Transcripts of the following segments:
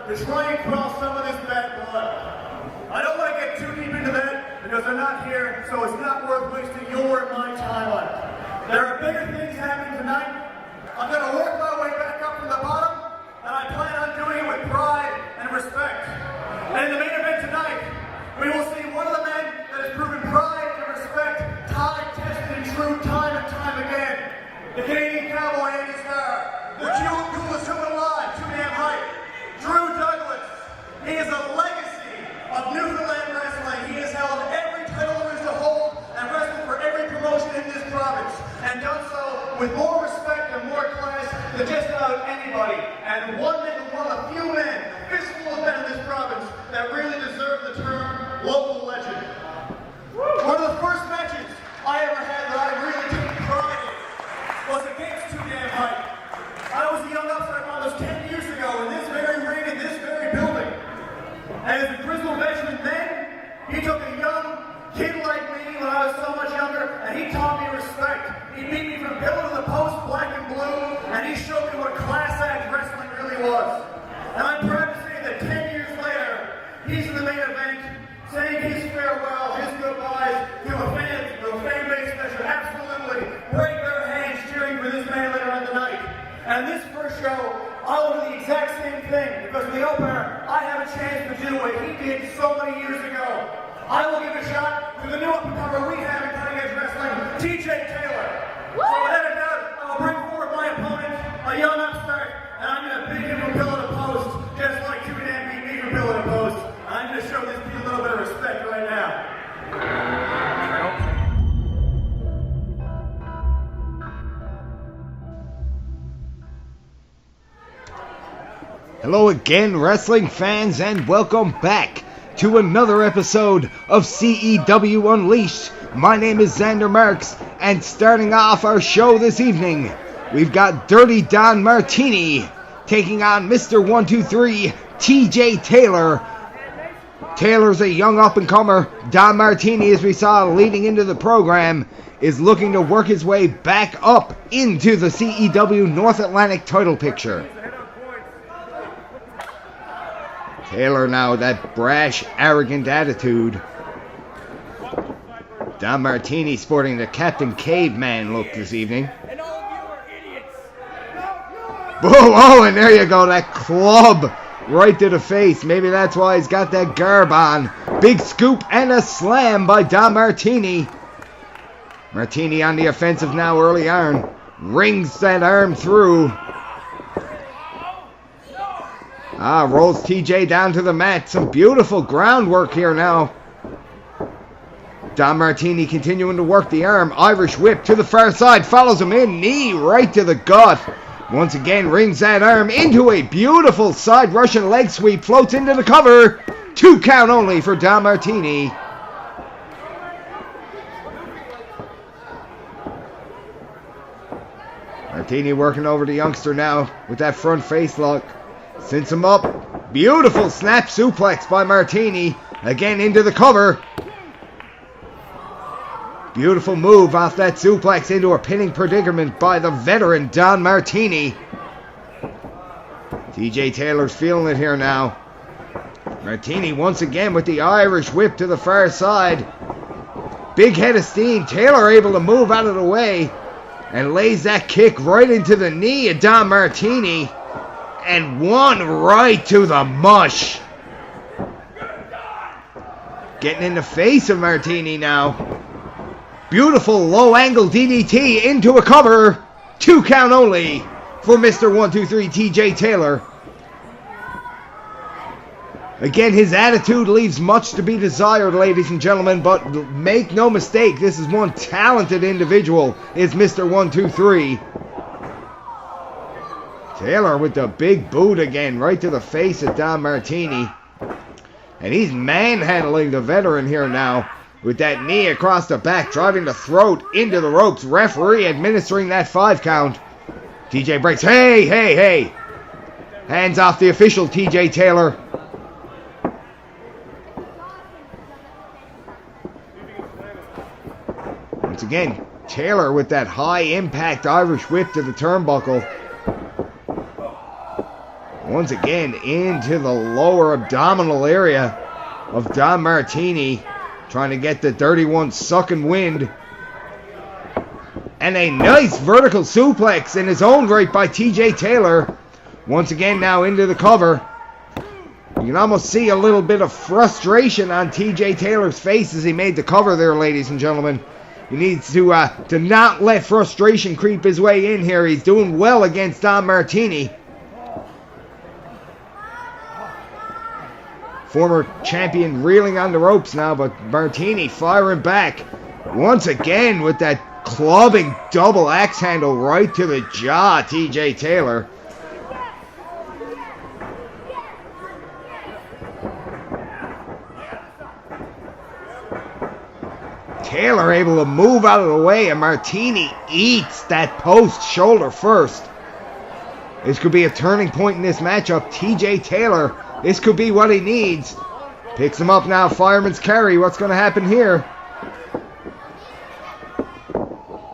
to try and quell some of this bad blood. I don't want to get too deep into that because they're not here, so it's not worth wasting your and my time on it. There are bigger things happening tonight. I'm going to work my way back up from the bottom, and I plan on doing it with pride and respect. And in the main event tonight, we will see one of the men that has proven pride and respect, time-tested and true time and time again. The Canadian Cowboy Andy Starr, the coolest human alive, too damn hype, Drew Douglas. He is a legacy of Newfoundland wrestling. He has held every title there is to hold and wrestled for every promotion in this province, and done so with more respect and more class than just about anybody. And one of the few men, the fistful of men in this province, that really deserve the term local legend. One of the first matches I ever had that I really took pride in was against Too Damn Hype. I was a young upstart almost 10 years ago in this very ring, in this very building. And as a grizzled veteran then, he took a young kid like me when I was so much younger, and he taught me respect. He beat me from pillar to the post, black and blue, and he showed me what class act wrestling really was. And I'm proud to say that 10 years later, he's in the main event, saying his farewell, his goodbyes to a fan base that should absolutely break their hands cheering for this man later on the night. And this first show, I will do the exact same thing, because in the opener, I have a chance to do what he did so many years ago. I will give a shot to the new up-and-comer we have in cutting edge wrestling, TJ Taylor. So without a doubt, I will bring forward my opponent, a young upstart, and I'm going to beat him from pillar to post, just like Too Damn beat me from pillar to post. I'm going to show this kid a little bit of respect right now. Hello again, wrestling fans, and welcome back to another episode of CEW Unleashed. My name is Xander Marks, and starting off our show this evening, we've got Dirty Don Martini taking on Mr. 123 TJ Taylor. Taylor's a young up-and-comer. Don Martini, as we saw leading into the program, is looking to work his way back up into the CEW North Atlantic title picture. Taylor now, that brash, arrogant attitude. Don Martini sporting the Captain Caveman look this evening. And all of you are idiots. Boom! Oh, and there you go, that club right to the face. Maybe that's why he's got that garb on. Big scoop and a slam by Don Martini. Martini on the offensive now early on. Rings that arm through. Rolls TJ down to the mat. Some beautiful groundwork here now. Don Martini continuing to work the arm. Irish whip to the far side. Follows him in. Knee right to the gut. Once again rings that arm into a beautiful side Russian leg sweep. Floats into the cover. 2 count only for Don Martini. Martini working over the youngster now with that front face lock. Sends him up. Beautiful snap suplex by Martini. Again into the cover. Beautiful move off that suplex into a pinning predicament by the veteran Don Martini. TJ Taylor's feeling it here now. Martini once again with the Irish whip to the far side. Big head of steam. Taylor able to move out of the way and lays that kick right into the knee of Don Martini. And one right to the mush. Getting in the face of Martini now. Beautiful low angle DDT into a cover. 2 count only for Mr. 123 TJ Taylor. Again, his attitude leaves much to be desired, ladies and gentlemen, but make no mistake, this is one talented individual, is Mr. 123. Taylor with the big boot again, right to the face of Don Martini. And he's manhandling the veteran here now with that knee across the back, driving the throat into the ropes. Referee administering that 5 count. TJ breaks. Hey. Hands off the official, TJ Taylor. Once again, Taylor with that high impact Irish whip to the turnbuckle. Once again into the lower abdominal area of Don Martini, trying to get the dirty one sucking wind. And a nice vertical suplex in his own right by TJ Taylor. Once again now into the cover. You can almost see a little bit of frustration on TJ Taylor's face as he made the cover there, ladies and gentlemen. He needs to not let frustration creep his way in here. He's doing well against Don Martini. Former champion reeling on the ropes now, but Martini firing back. Once again with that clubbing double axe handle right to the jaw, TJ Taylor. Taylor able to move out of the way, and Martini eats that post shoulder first. This could be a turning point in this matchup. TJ Taylor, this could be what he needs. Picks him up now, fireman's carry. What's going to happen here?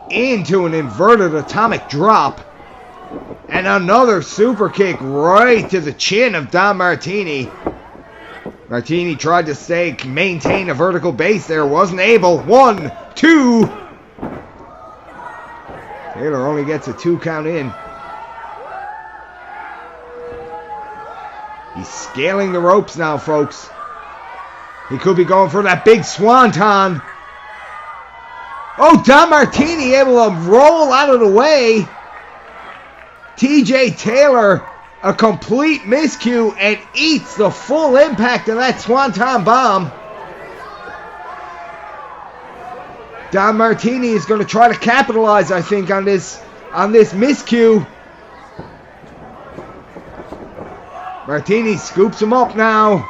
Into an inverted atomic drop. And another super kick right to the chin of Don Martini. Martini tried to maintain a vertical base there. Wasn't able. 1, 2. Taylor only gets a 2 count in. He's scaling the ropes now, folks. He could be going for that big swanton. Oh, Don Martini able to roll out of the way. TJ Taylor, a complete miscue, and eats the full impact of that swanton bomb. Don Martini is going to try to capitalize, I think, on this miscue. Martini scoops him up now.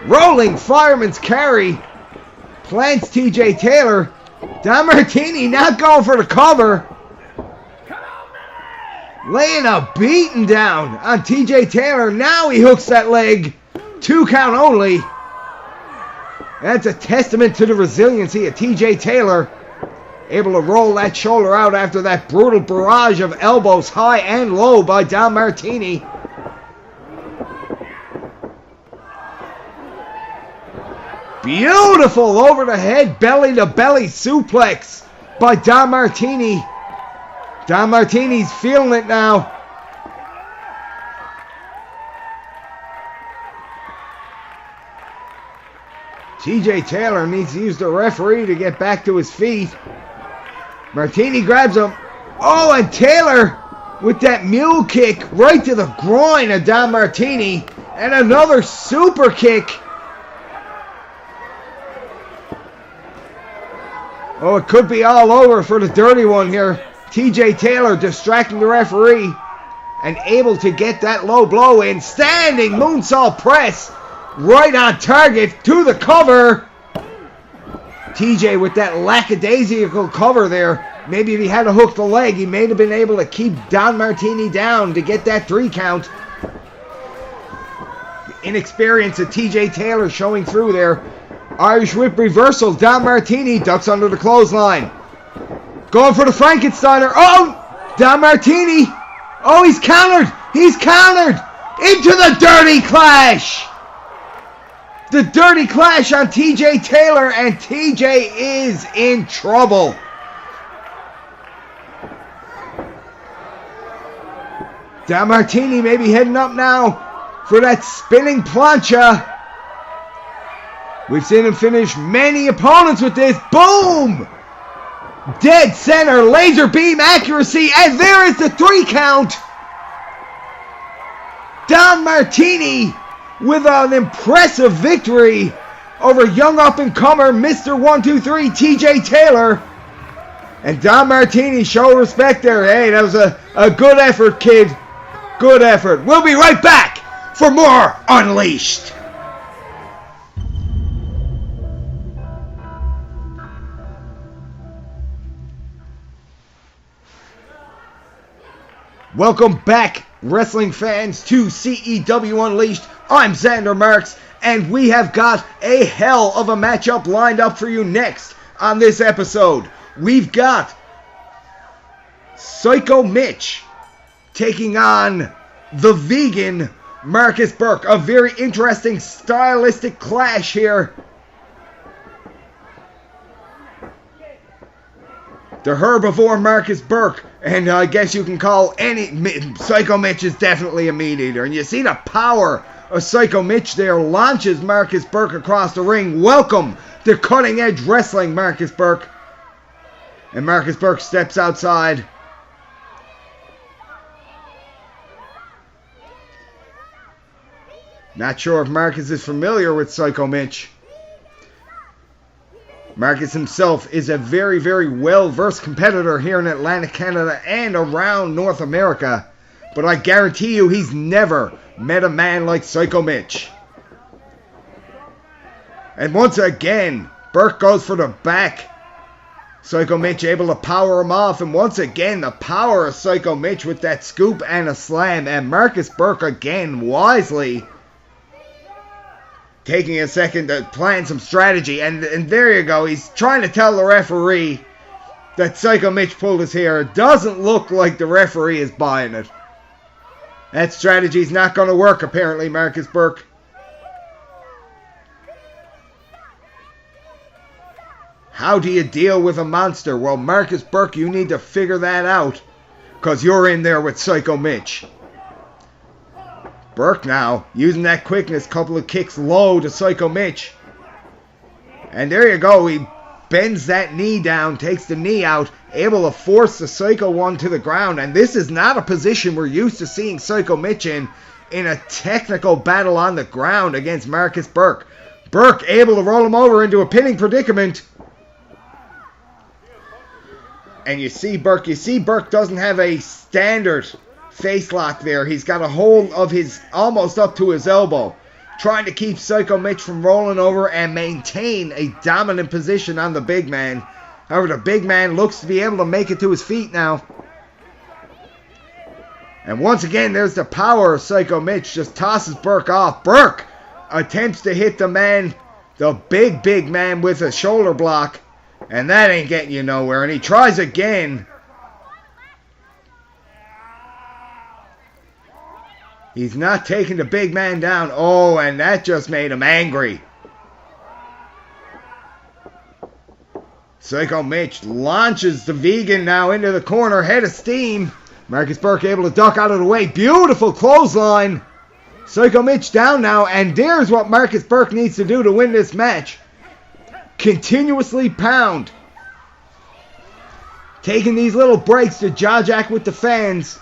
Rolling fireman's carry. Plants TJ Taylor. Don Martini not going for the cover. Laying a beating down on TJ Taylor. Now he hooks that leg. 2 count only. That's a testament to the resiliency of TJ Taylor. Able to roll that shoulder out after that brutal barrage of elbows high and low by Don Martini. Beautiful over the head, belly to belly suplex by Don Martini. Don Martini's feeling it now. TJ Taylor needs to use the referee to get back to his feet. Martini grabs him. Oh, and Taylor with that mule kick right to the groin of Don Martini. And another super kick. Oh, it could be all over for the dirty one here. TJ Taylor distracting the referee and able to get that low blow in. Standing moonsault press right on target to the cover. TJ with that lackadaisical cover there. Maybe if he had to hook the leg, he may have been able to keep Don Martini down to get that 3 count. The inexperience of TJ Taylor showing through there. Irish whip reversal. Don Martini ducks under the clothesline. Going for the Frankensteiner. Oh! Don Martini. Oh, he's countered. He's countered. Into the dirty clash. The dirty clash on TJ Taylor, and TJ is in trouble. Don Martini may be heading up now for that spinning plancha. We've seen him finish many opponents with this. Boom! Dead center, laser beam accuracy, and there is the 3 count. Don Martini with an impressive victory over young up-and-comer Mr. 123 TJ Taylor. And Don Martini show respect there. Hey, that was a good effort, kid. Good effort. We'll be right back for more Unleashed. Welcome back, wrestling fans, to CEW Unleashed. I'm Xander Marks, and we have got a hell of a matchup lined up for you next on this episode. We've got Psycho Mitch taking on the vegan Marcus Burke. A very interesting stylistic clash here. The herbivore Marcus Burke, and I guess you can call Psycho Mitch is definitely a meat eater. And you see the power of Psycho Mitch there, launches Marcus Burke across the ring. Welcome to Cutting Edge Wrestling, Marcus Burke. And Marcus Burke steps outside. Not sure if Marcus is familiar with Psycho Mitch. Marcus himself is a very, very well-versed competitor here in Atlantic Canada and around North America. But I guarantee you he's never met a man like Psycho Mitch. And once again, Burke goes for the back. Psycho Mitch able to power him off. And once again, the power of Psycho Mitch with that scoop and a slam. And Marcus Burke again, wisely taking a second to plan some strategy. And there you go. He's trying to tell the referee that Psycho Mitch pulled his hair. It doesn't look like the referee is buying it. That strategy's not going to work, apparently, Marcus Burke. How do you deal with a monster? Well, Marcus Burke, you need to figure that out, because you're in there with Psycho Mitch. Burke now, using that quickness, couple of kicks low to Psycho Mitch. And there you go, he bends that knee down, takes the knee out, able to force the Psycho one to the ground. And this is not a position we're used to seeing Psycho Mitch in a technical battle on the ground against Marcus Burke. Burke able to roll him over into a pinning predicament. And you see Burke doesn't have a standard face lock there. He's got a hold of his almost up to his elbow, trying to keep Psycho Mitch from rolling over and maintain a dominant position on the big man. However, the big man looks to be able to make it to his feet now. And once again, there's the power of Psycho Mitch. Just tosses Burke off. Burke attempts to hit the man, the big man, with a shoulder block. And that ain't getting you nowhere. And he tries again. He's not taking the big man down. Oh, and that just made him angry. Psycho Mitch launches the vegan now into the corner, head of steam. Marcus Burke able to duck out of the way. Beautiful clothesline. Psycho Mitch down now, and there's what Marcus Burke needs to do to win this match. Continuously pound. Taking these little breaks to jaw-jack with the fans.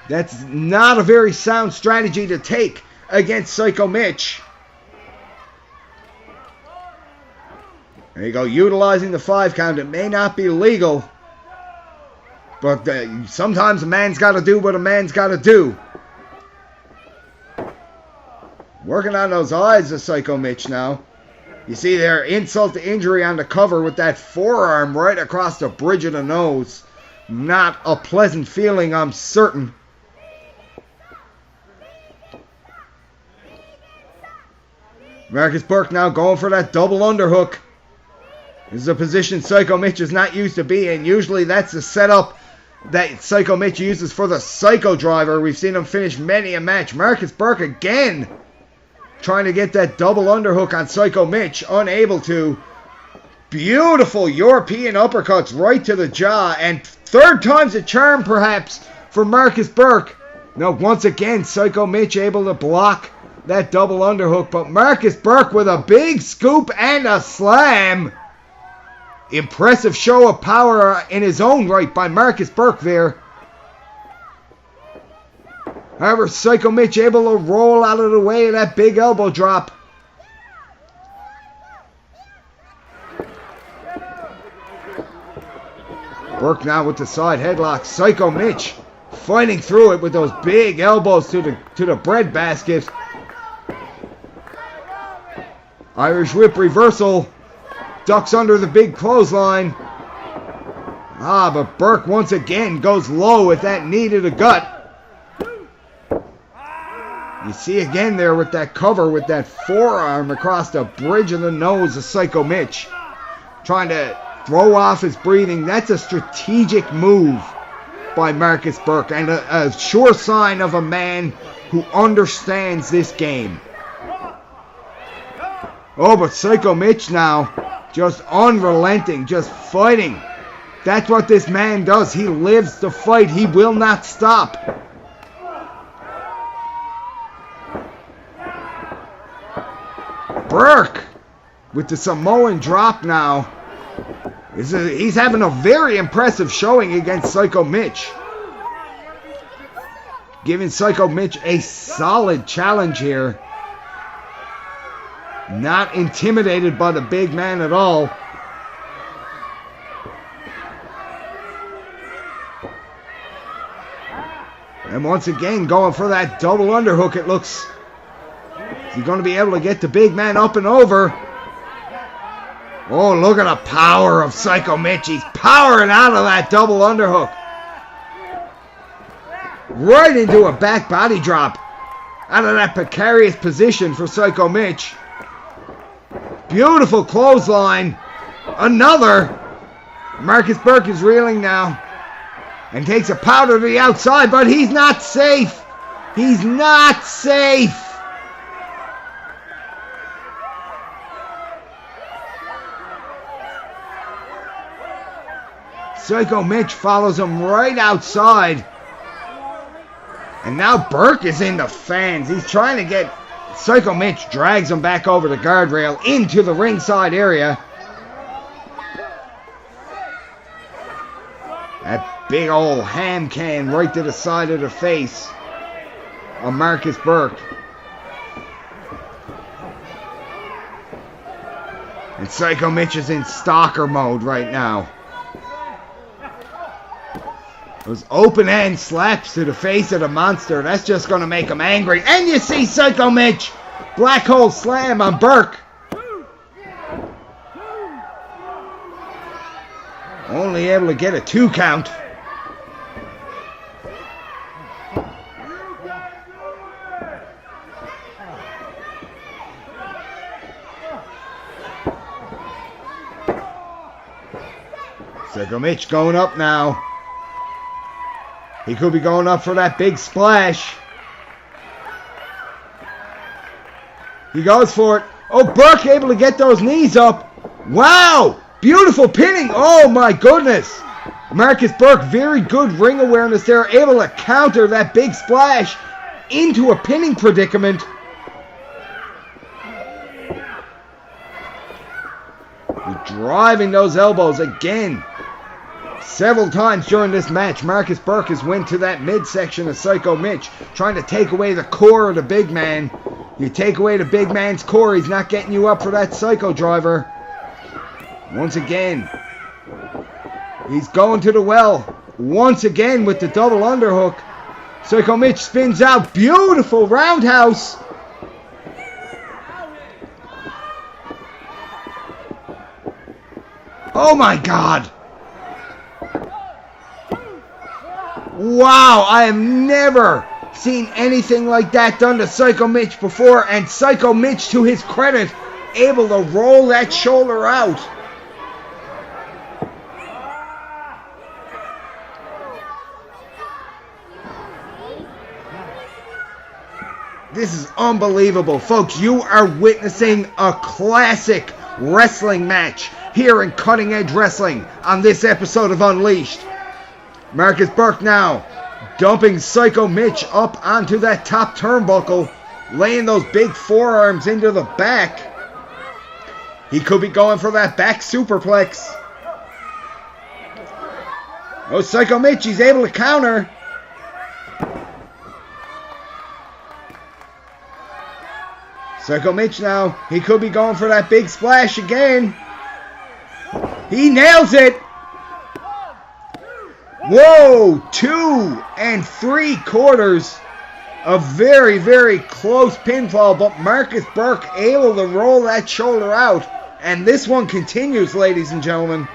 That's not a very sound strategy to take against Psycho Mitch. There you go, utilizing the 5 count. It may not be legal, but sometimes a man's got to do what a man's got to do. Working on those eyes of Psycho Mitch now. You see there, insult to injury on the cover with that forearm right across the bridge of the nose. Not a pleasant feeling, I'm certain. Marcus Burke now going for that double underhook. This is a position Psycho Mitch is not used to be in. Usually that's the setup that Psycho Mitch uses for the Psycho Driver. We've seen him finish many a match. Marcus Burke again trying to get that double underhook on Psycho Mitch. Unable to. Beautiful European uppercuts right to the jaw. And third time's a charm perhaps for Marcus Burke. No, once again Psycho Mitch able to block that double underhook. But Marcus Burke with a big scoop and a slam. Impressive show of power in his own right by Marcus Burke there. However, Psycho Mitch able to roll out of the way of that big elbow drop. Burke now with the side headlock. Psycho Mitch fighting through it with those big elbows to the bread basket. Irish whip reversal. Ducks under the big clothesline. But Burke once again goes low with that knee to the gut. You see again there with that cover with that forearm across the bridge of the nose of Psycho Mitch. Trying to throw off his breathing. That's a strategic move by Marcus Burke, and a sure sign of a man who understands this game. Oh, but Psycho Mitch now, just unrelenting, just fighting. That's what this man does. He lives to fight. He will not stop. Burke with the Samoan drop now. He's having a very impressive showing against Psycho Mitch. Giving Psycho Mitch a solid challenge here. Not intimidated by the big man at all. And once again going for that double underhook, it looks. Is he going to be able to get the big man up and over? Oh, look at the power of Psycho Mitch. He's powering out of that double underhook. Right into a back body drop. Out of that precarious position for Psycho Mitch. Beautiful clothesline. Another. Marcus Burke is reeling now. And takes a powder to the outside, but he's not safe. He's not safe. Psycho Mitch follows him right outside. And now Burke is in the fans. He's trying to get... Psycho Mitch drags him back over the guardrail into the ringside area. That big old ham can right to the side of the face of Marcus Burke. And Psycho Mitch is in stalker mode right now. Those open end slaps to the face of the monster. That's just going to make him angry. And you see Psycho Mitch. Black hole slam on Burke. Only able to get a 2 count. Psycho Mitch going up now. He could be going up for that big splash. He goes for it. Oh, Burke able to get those knees up. Wow! Beautiful pinning. Oh, my goodness. Marcus Burke, very good ring awareness there. Able to counter that big splash into a pinning predicament. Driving those elbows again. Several times during this match, Marcus Burke has went to that midsection of Psycho Mitch, trying to take away the core of the big man. You take away the big man's core, he's not getting you up for that Psycho driver. Once again, he's going to the well. Once again with the double underhook. Psycho Mitch spins out. Beautiful roundhouse. Oh my God. Wow, I have never seen anything like that done to Psycho Mitch before, and Psycho Mitch, to his credit, able to roll that shoulder out. This is unbelievable, folks. You are witnessing a classic wrestling match here in Cutting Edge Wrestling on this episode of Unleashed. Marcus Burke now dumping Psycho Mitch up onto that top turnbuckle, laying those big forearms into the back. He could be going for that back superplex. Oh, Psycho Mitch, he's able to counter. Psycho Mitch now, he could be going for that big splash again. He nails it. Whoa, 2 3/4. A very, very close pinfall, but Marcus Burke able to roll that shoulder out. And this one continues, ladies and gentlemen.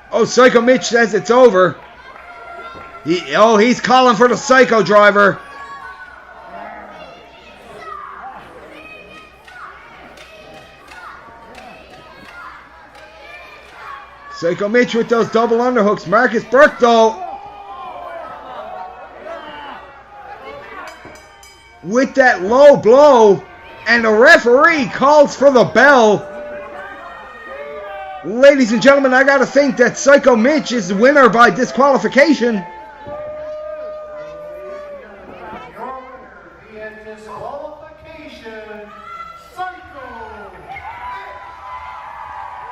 Oh, Psycho Mitch says it's over. He's calling for the Psycho driver. Psycho Mitch with those double underhooks. Marcus Burke, though, with that low blow, and the referee calls for the bell. Ladies and gentlemen, I gotta think that Psycho Mitch is the winner by disqualification.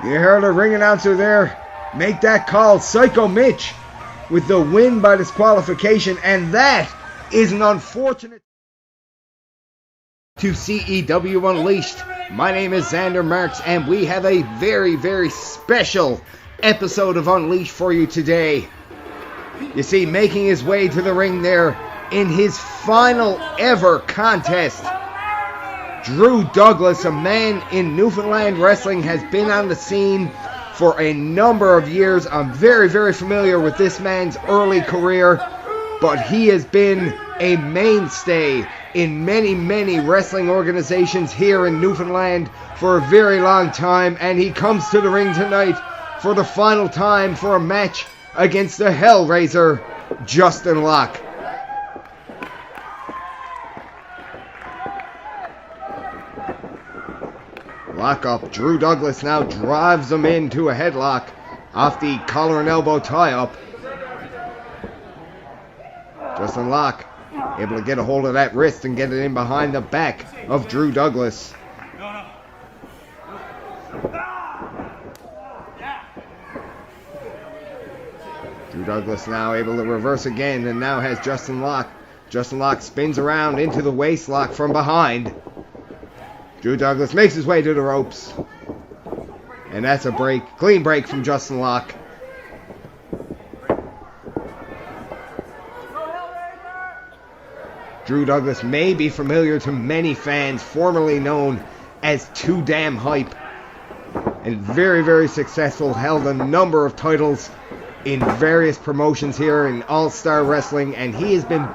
You heard a ring announcer there make that call. Psycho Mitch with the win by disqualification, and that is an unfortunate to CEW Unleashed. My name is Xander Marks, and we have a very, very special episode of Unleashed for you today. You see, making his way to the ring there in his final ever contest, Drew Douglas, a man in Newfoundland wrestling, has been on the scene for a number of years. I'm very, very familiar with this man's early career, but he has been a mainstay in many, many wrestling organizations here in Newfoundland for a very long time, and he comes to the ring tonight for the final time for a match against the Hellraiser, Justin Locke. Lock up. Drew Douglas now drives him into a headlock off the collar and elbow tie-up. Justin Locke able to get a hold of that wrist and get it in behind the back of Drew Douglas. Drew Douglas now able to reverse again and now has Justin Locke. Justin Locke spins around into the waist lock from behind. Drew Douglas makes his way to the ropes. And that's a break. Clean break from Justin Locke. Drew Douglas may be familiar to many fans, formerly known as Too Damn Hype. And very, very successful. Held a number of titles in various promotions here in All-Star Wrestling. And he has been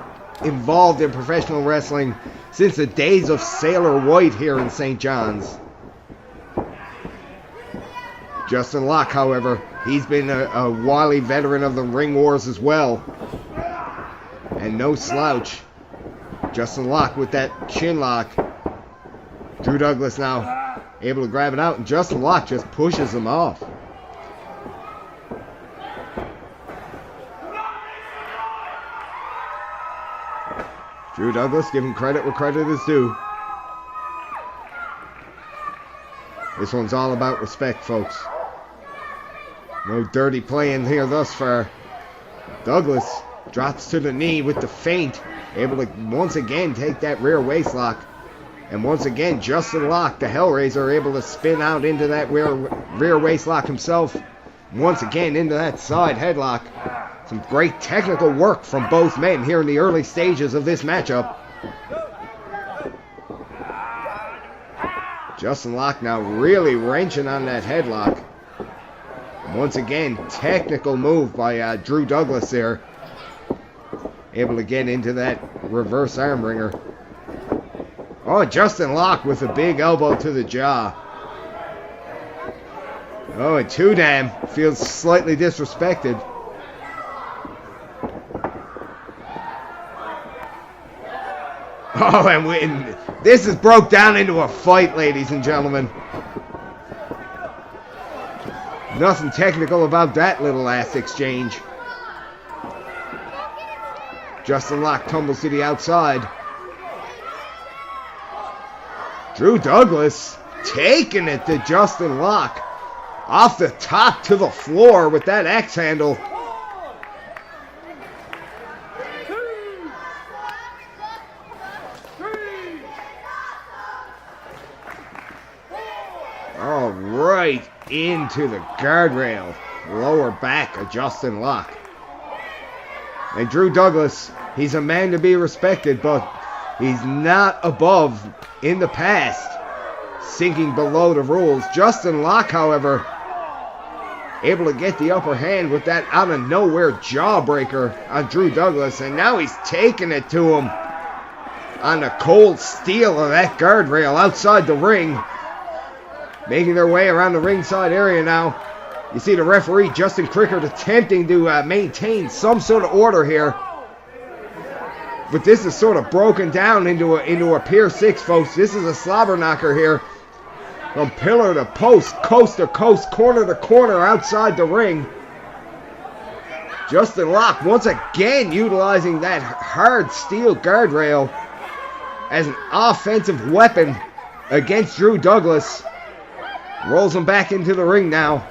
involved in professional wrestling since the days of Sailor White here in St. John's. Justin Locke, however, he's been a wily veteran of the ring wars as well. And no slouch. Justin Locke with that chin lock. Drew Douglas now able to grab it out, and Justin Locke just pushes him off. Drew Douglas giving credit where credit is due. This one's all about respect, folks. No dirty playing here thus far. Douglas drops to the knee with the feint, able to once again take that rear waist lock. And once again, Justin Locke, the Hellraiser, able to spin out into that rear waist lock himself. Once again into that side headlock. Some great technical work from both men here in the early stages of this matchup. Justin Locke now really wrenching on that headlock. Once again, technical move by Drew Douglas there. Able to get into that reverse arm wringer. Oh, Justin Locke with a big elbow to the jaw. Oh, and Too Damn feels slightly disrespected. Oh, and this is broke down into a fight, ladies and gentlemen. Nothing technical about that little ass exchange. Justin Locke tumbles to the outside. Drew Douglas taking it to Justin Locke. Off the top to the floor with that axe handle. All right, into the guardrail. Lower back of Justin Locke. And Drew Douglas, he's a man to be respected, but he's not above in the past sinking below the rules. Justin Locke, however, able to get the upper hand with that out of nowhere jawbreaker on Drew Douglas, and now he's taking it to him on the cold steel of that guardrail outside the ring. Making their way around the ringside area now. You see the referee, Justin Crickard, attempting to maintain some sort of order here. But this is sort of broken down into a Pier 6, folks. This is a slobber knocker here. From pillar to post, coast to coast, corner to corner outside the ring. Justin Locke once again utilizing that hard steel guardrail as an offensive weapon against Drew Douglas. Rolls him back into the ring now.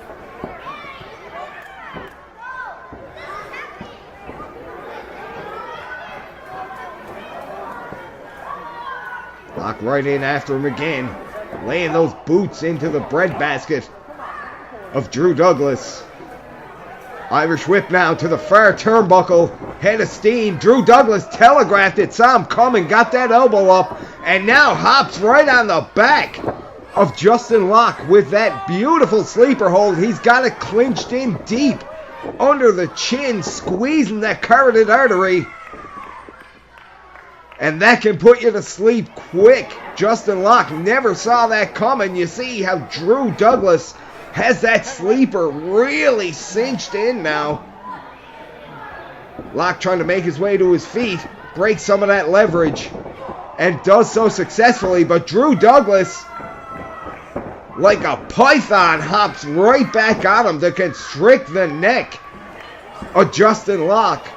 Locke right in after him again. Laying those boots into the breadbasket of Drew Douglas. Irish whip now to the far turnbuckle. Head of steam. Drew Douglas telegraphed it. Saw him coming. Got that elbow up. And now hops right on the back of Justin Locke with that beautiful sleeper hold. He's got it clinched in deep under the chin, squeezing that carotid artery. And that can put you to sleep quick. Justin Locke never saw that coming. You see how Drew Douglas has that sleeper really cinched in now. Locke trying to make his way to his feet. Breaks some of that leverage. And does so successfully. But Drew Douglas, like a python, hops right back on him to constrict the neck of Justin Locke.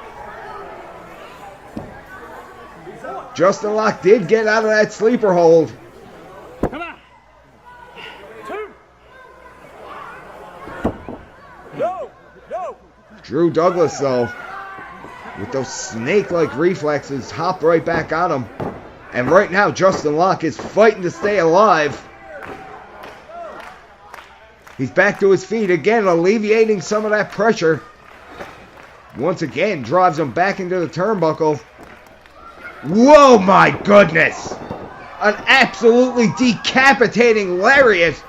Justin Locke did get out of that sleeper hold. Come on. 2. No. Drew Douglas, though, with those snake-like reflexes, hopped right back on him. And right now, Justin Locke is fighting to stay alive. He's back to his feet again, alleviating some of that pressure. Once again, drives him back into the turnbuckle. Whoa, my goodness! An absolutely decapitating lariat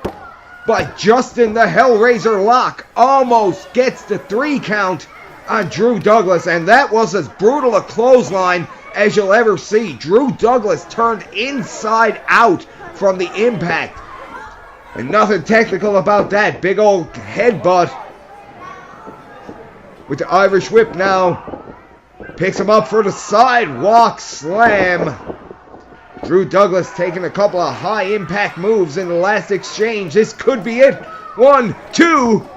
by Justin the Hellraiser Locke. Almost gets the 3 count on Drew Douglas, and that was as brutal a clothesline as you'll ever see. Drew Douglas turned inside out from the impact. And nothing technical about that. Big old headbutt. With the Irish whip now. Picks him up for the sidewalk slam. Drew Douglas taking a couple of high impact moves in the last exchange. This could be it. 1, 2.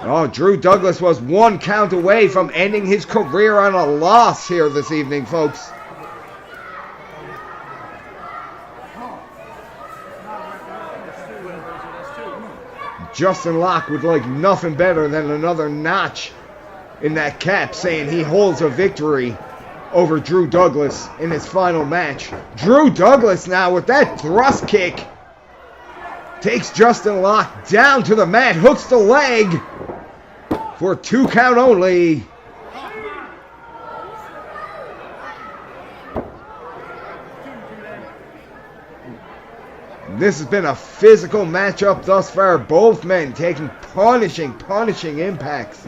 Oh, Drew Douglas was 1 count away from ending his career on a loss here this evening, folks. Justin Locke would like nothing better than another notch in that cap, saying he holds a victory over Drew Douglas in his final match. Drew Douglas now with that thrust kick takes Justin Locke down to the mat, hooks the leg for a 2 count only. This has been a physical matchup thus far. Both men taking punishing impacts.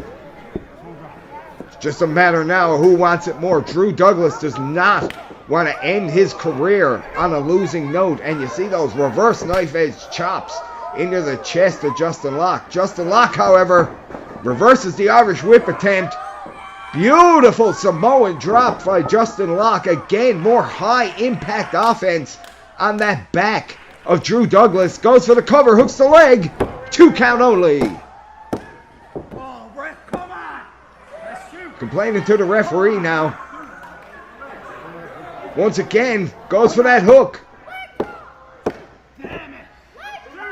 Just a matter now of who wants it more. Drew Douglas does not want to end his career on a losing note. And you see those reverse knife edge chops into the chest of Justin Locke. Justin Locke, however, reverses the Irish whip attempt. Beautiful Samoan drop by Justin Locke. Again, more high impact offense on that back of Drew Douglas. Goes for the cover, hooks the leg. 2 count only. Complaining to the referee now. Once again, goes for that hook.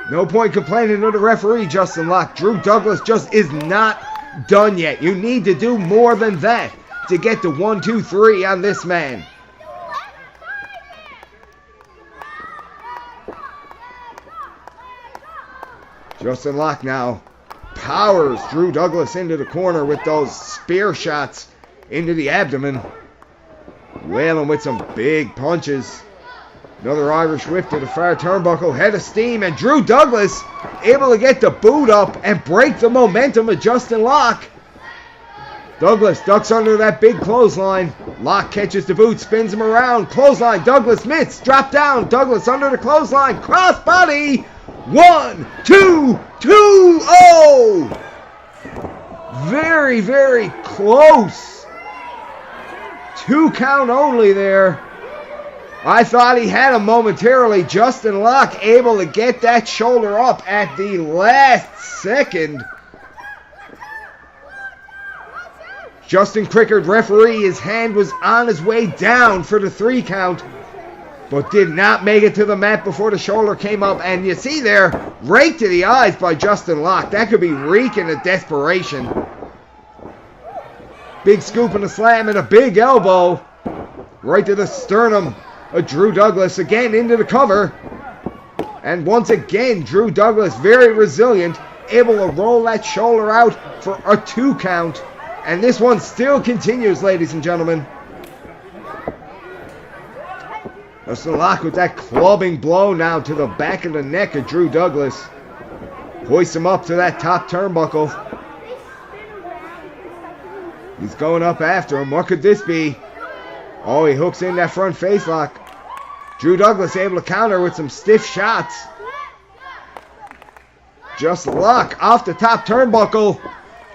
No point complaining to the referee, Justin Locke. Drew Douglas just is not done yet. You need to do more than that to get to 1, 2, 3 on this man. Justin Locke now powers Drew Douglas into the corner with those spear shots into the abdomen. Wailing with some big punches. Another Irish whip to the far turnbuckle. Head of steam, and Drew Douglas able to get the boot up and break the momentum of Justin Locke. Douglas ducks under that big clothesline. Locke catches the boot, spins him around. Clothesline, Douglas missed. Drop down, Douglas under the clothesline. Crossbody. 1, 2, 2, oh! Very, very close. 2 count only there. I thought he had him momentarily. Justin Locke able to get that shoulder up at the last second. Justin Crickard, referee, his hand was on his way down for the 3 count, but did not make it to the mat before the shoulder came up. And you see there, right to the eyes by Justin Locke. That could be reeking of desperation. Big scoop and a slam and a big elbow right to the sternum of Drew Douglas. Again into the cover. And once again, Drew Douglas, very resilient, able to roll that shoulder out for a 2 count. And this one still continues, ladies and gentlemen. Justin Locke with that clubbing blow now to the back of the neck of Drew Douglas. Hoists him up to that top turnbuckle. He's going up after him. What could this be? Oh, he hooks in that front face lock. Drew Douglas able to counter with some stiff shots. Justin Locke off the top turnbuckle.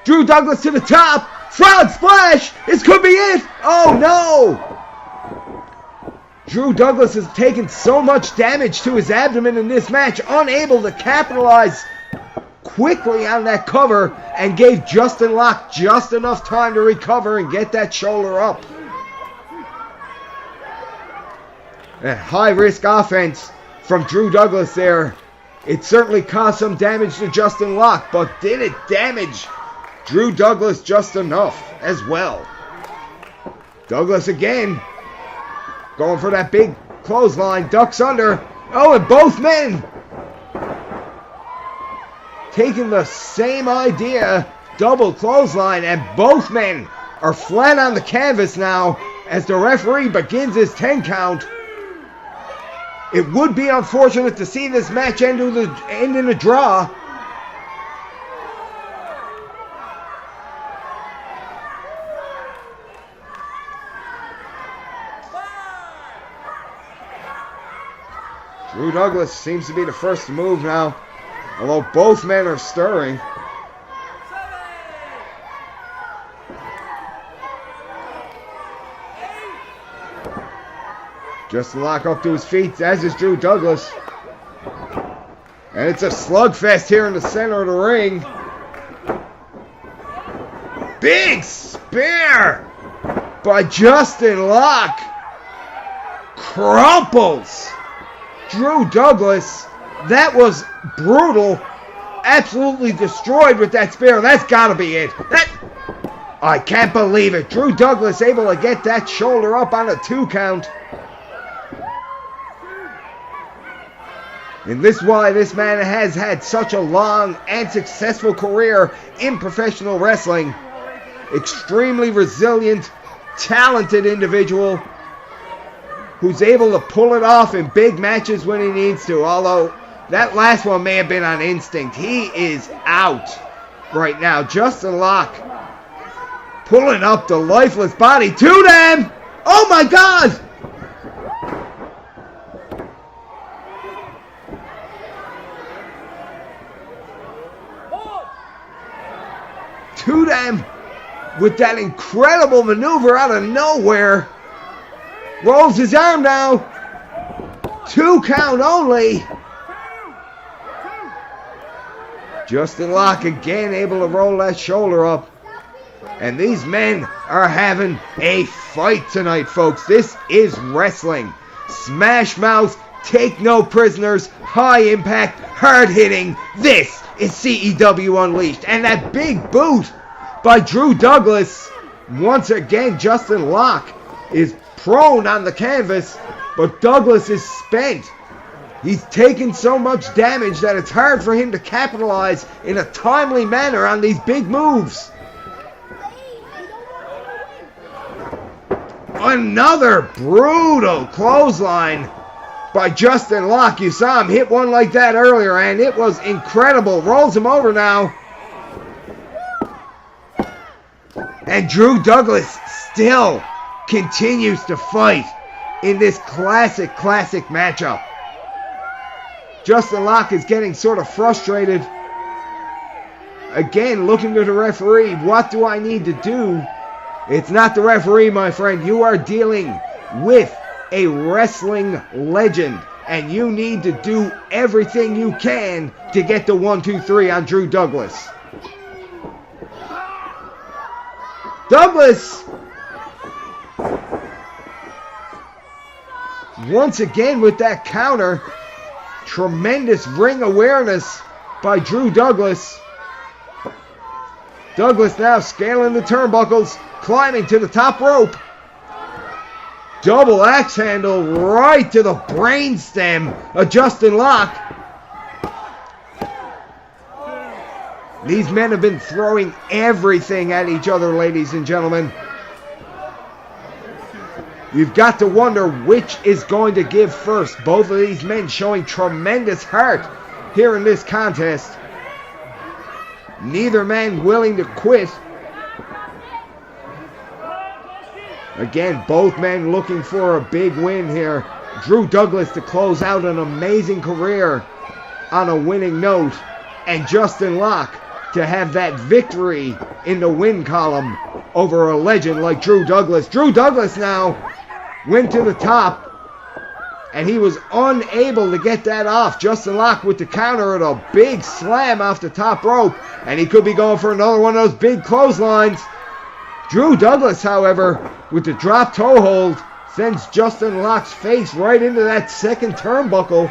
Drew Douglas to the top. Frog splash! This could be it! Oh no! Drew Douglas has taken so much damage to his abdomen in this match, unable to capitalize quickly on that cover, and gave Justin Locke just enough time to recover and get that shoulder up. A high-risk offense from Drew Douglas there. It certainly caused some damage to Justin Locke, but did it damage Drew Douglas just enough as well? Douglas again going for that big clothesline, ducks under. Oh, and both men taking the same idea, double clothesline, and both men are flat on the canvas now as the referee begins his 10 count. It would be unfortunate to see this match end in a draw. Drew Douglas seems to be the first to move now, although both men are stirring. Justin Locke up to his feet, as is Drew Douglas. And it's a slugfest here in the center of the ring. Big spear by Justin Locke. Crumples Drew Douglas. That was brutal. Absolutely destroyed with that spear. That's got to be it. I can't believe it. Drew Douglas able to get that shoulder up on a 2 count. And this is why this man has had such a long and successful career in professional wrestling. Extremely resilient, talented individual who's able to pull it off in big matches when he needs to. Although that last one may have been on instinct. He is out right now. Justin Locke pulling up the lifeless body to them. Oh my God! To them with that incredible maneuver out of nowhere. Rolls his arm now. 2 count only. Justin Locke again able to roll that shoulder up. And these men are having a fight tonight, folks. This is wrestling. Smash mouth, take no prisoners, high impact, hard hitting. This is CEW Unleashed. And that big boot by Drew Douglas. Once again, Justin Locke is prone on the canvas, but Douglas is spent. He's taken so much damage that it's hard for him to capitalize in a timely manner on these big moves. Another brutal clothesline by Justin Locke. You saw him hit one like that earlier, and it was incredible. Rolls him over now. And Drew Douglas still continues to fight in this classic matchup. Justin Locke is getting sort of frustrated Again, looking to the referee. What do I need to do? It's not the referee, my friend. You are dealing with a wrestling legend, and you need to do everything you can to get the 1, 2, 3 on Drew Douglas. Douglas! Once again with that counter. Tremendous ring awareness by Drew Douglas. Douglas now scaling the turnbuckles, climbing to the top rope. Double axe handle right to the brainstem of Justin Locke. These men have been throwing everything at each other, ladies and gentlemen. You've got to wonder which is going to give first. Both of these men showing tremendous heart here in this contest. Neither man willing to quit. Again, both men looking for a big win here. Drew Douglas to close out an amazing career on a winning note. And Justin Locke to have that victory in the win column over a legend like Drew Douglas. Drew Douglas now went to the top, and he was unable to get that off. Justin Locke with the counter and a big slam off the top rope, and he could be going for another one of those big clotheslines. Drew Douglas, however, with the drop toe hold, sends Justin Locke's face right into that second turnbuckle.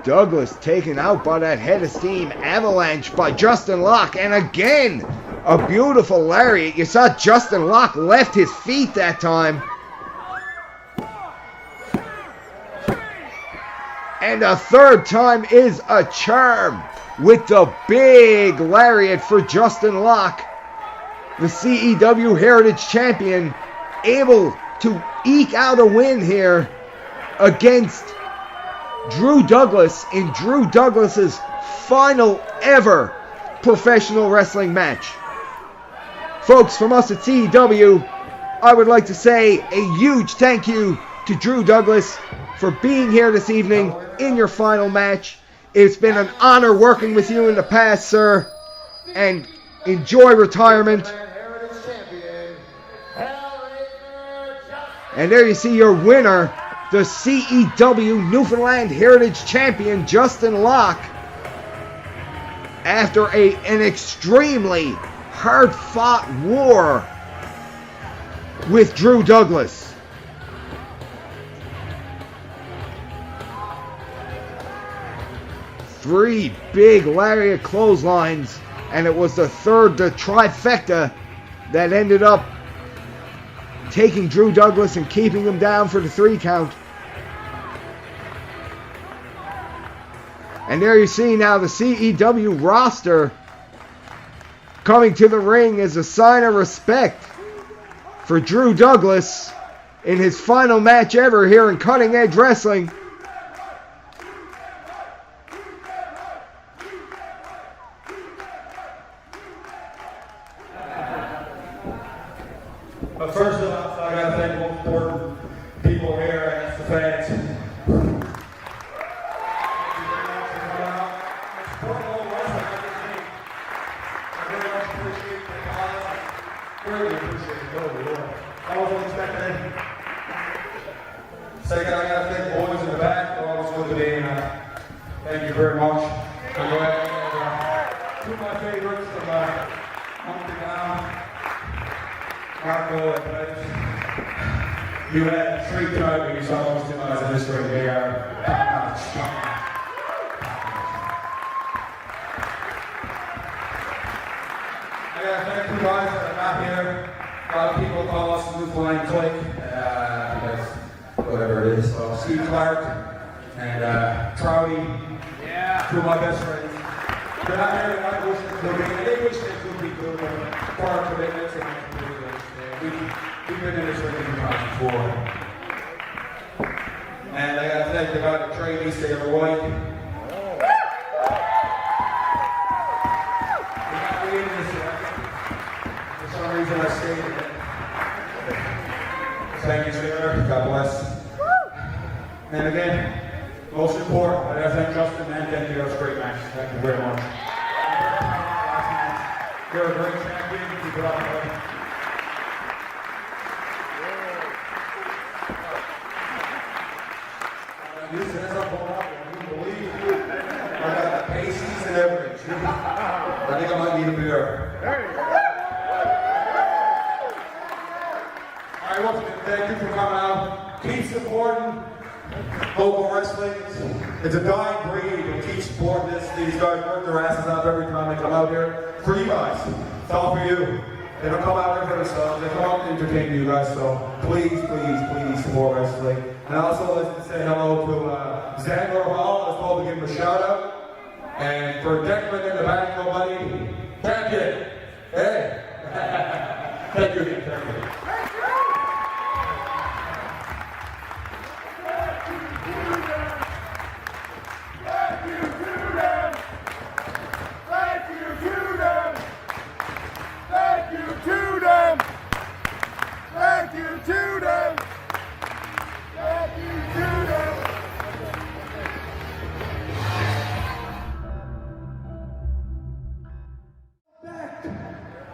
Douglas taken out by that head of steam avalanche by Justin Locke. And again, a beautiful lariat. You saw Justin Locke left his feet that time. And a third time is a charm with the big lariat for Justin Locke. The CEW Heritage Champion able to eke out a win here against Drew Douglas in Drew Douglas's final ever professional wrestling match. Folks, from us at CEW, I would like to say a huge thank you to Drew Douglas for being here this evening in your final match. It's been an honor working with you in the past, sir, and enjoy retirement. And there you see your winner, the CEW Newfoundland Heritage Champion, Justin Locke, after an extremely hard-fought war with Drew Douglas. Three big lariat clotheslines, and it was the third, the trifecta, that ended up taking Drew Douglas and keeping him down for the 3 count. And there you see now the CEW roster coming to the ring as a sign of respect for Drew Douglas in his final match ever here in Cutting Edge Wrestling. But first of all, I got to thank most important people here, and that's the fans. Thank you very much for coming out and supporting all the wrestling like this team. I very much appreciate the cause. Really appreciate it. Oh, Lord. I wasn't expecting it. Second, I got to thank the boys in the back for always good to me, and thank you very much. I'm glad two of my favorites from Monkey Down. Marco, you had 3 times when you saw those 2 guys in this ring. They are top-notch. I gotta thank you guys that are not here. A lot of people call us the Newfoundland Clique, because whatever it is. So Steve Clark and Trouty, 2 of my best friends. They're not here tonight wishing they could be. They wish they could be good, but for our commitments and we've been in this ring many times before. And I gotta thank the guy that trained me, Sailor White. We got me in this. For some reason I stayed in it. Thank you, Sailor. God bless. And again, most important, I gotta thank Justin and thank you. That was a great match. Thank you very much. You're a great champion. Keep it up, buddy. This is up going up. Can you believe it? I got the pasties and everything. I think I might need a beer. All right, once again, thank you for coming out. Keep supporting local wrestling. It's a dying breed, and keep supporting this. These guys work their asses off every time they come out here. For you guys. It's all for you. They don't come out here for themselves. They come out to entertain you guys. So please, please, please support wrestling. And also let's say hello to Xander Hall. I was told to give him a shout out. And for Declan in the back, nobody. Champion. Hey. Thank you again. Thank you.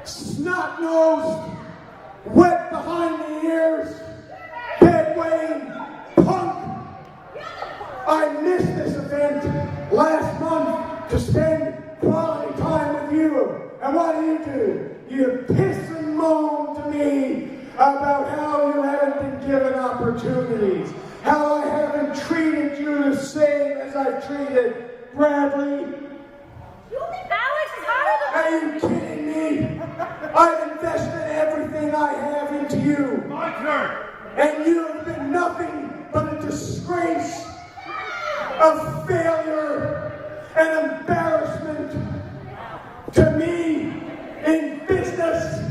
Snot-nosed, wet behind the ears, head-weighing punk. I missed this event last month to spend quality time with you. And what do? You piss and moan to me about how you haven't been given opportunities, how I haven't treated you the same as I've treated Bradley. Alex is harder Are you kidding me? I've invested everything I have into you. My turn. And you have been nothing but a disgrace, a failure, an embarrassment to me in business,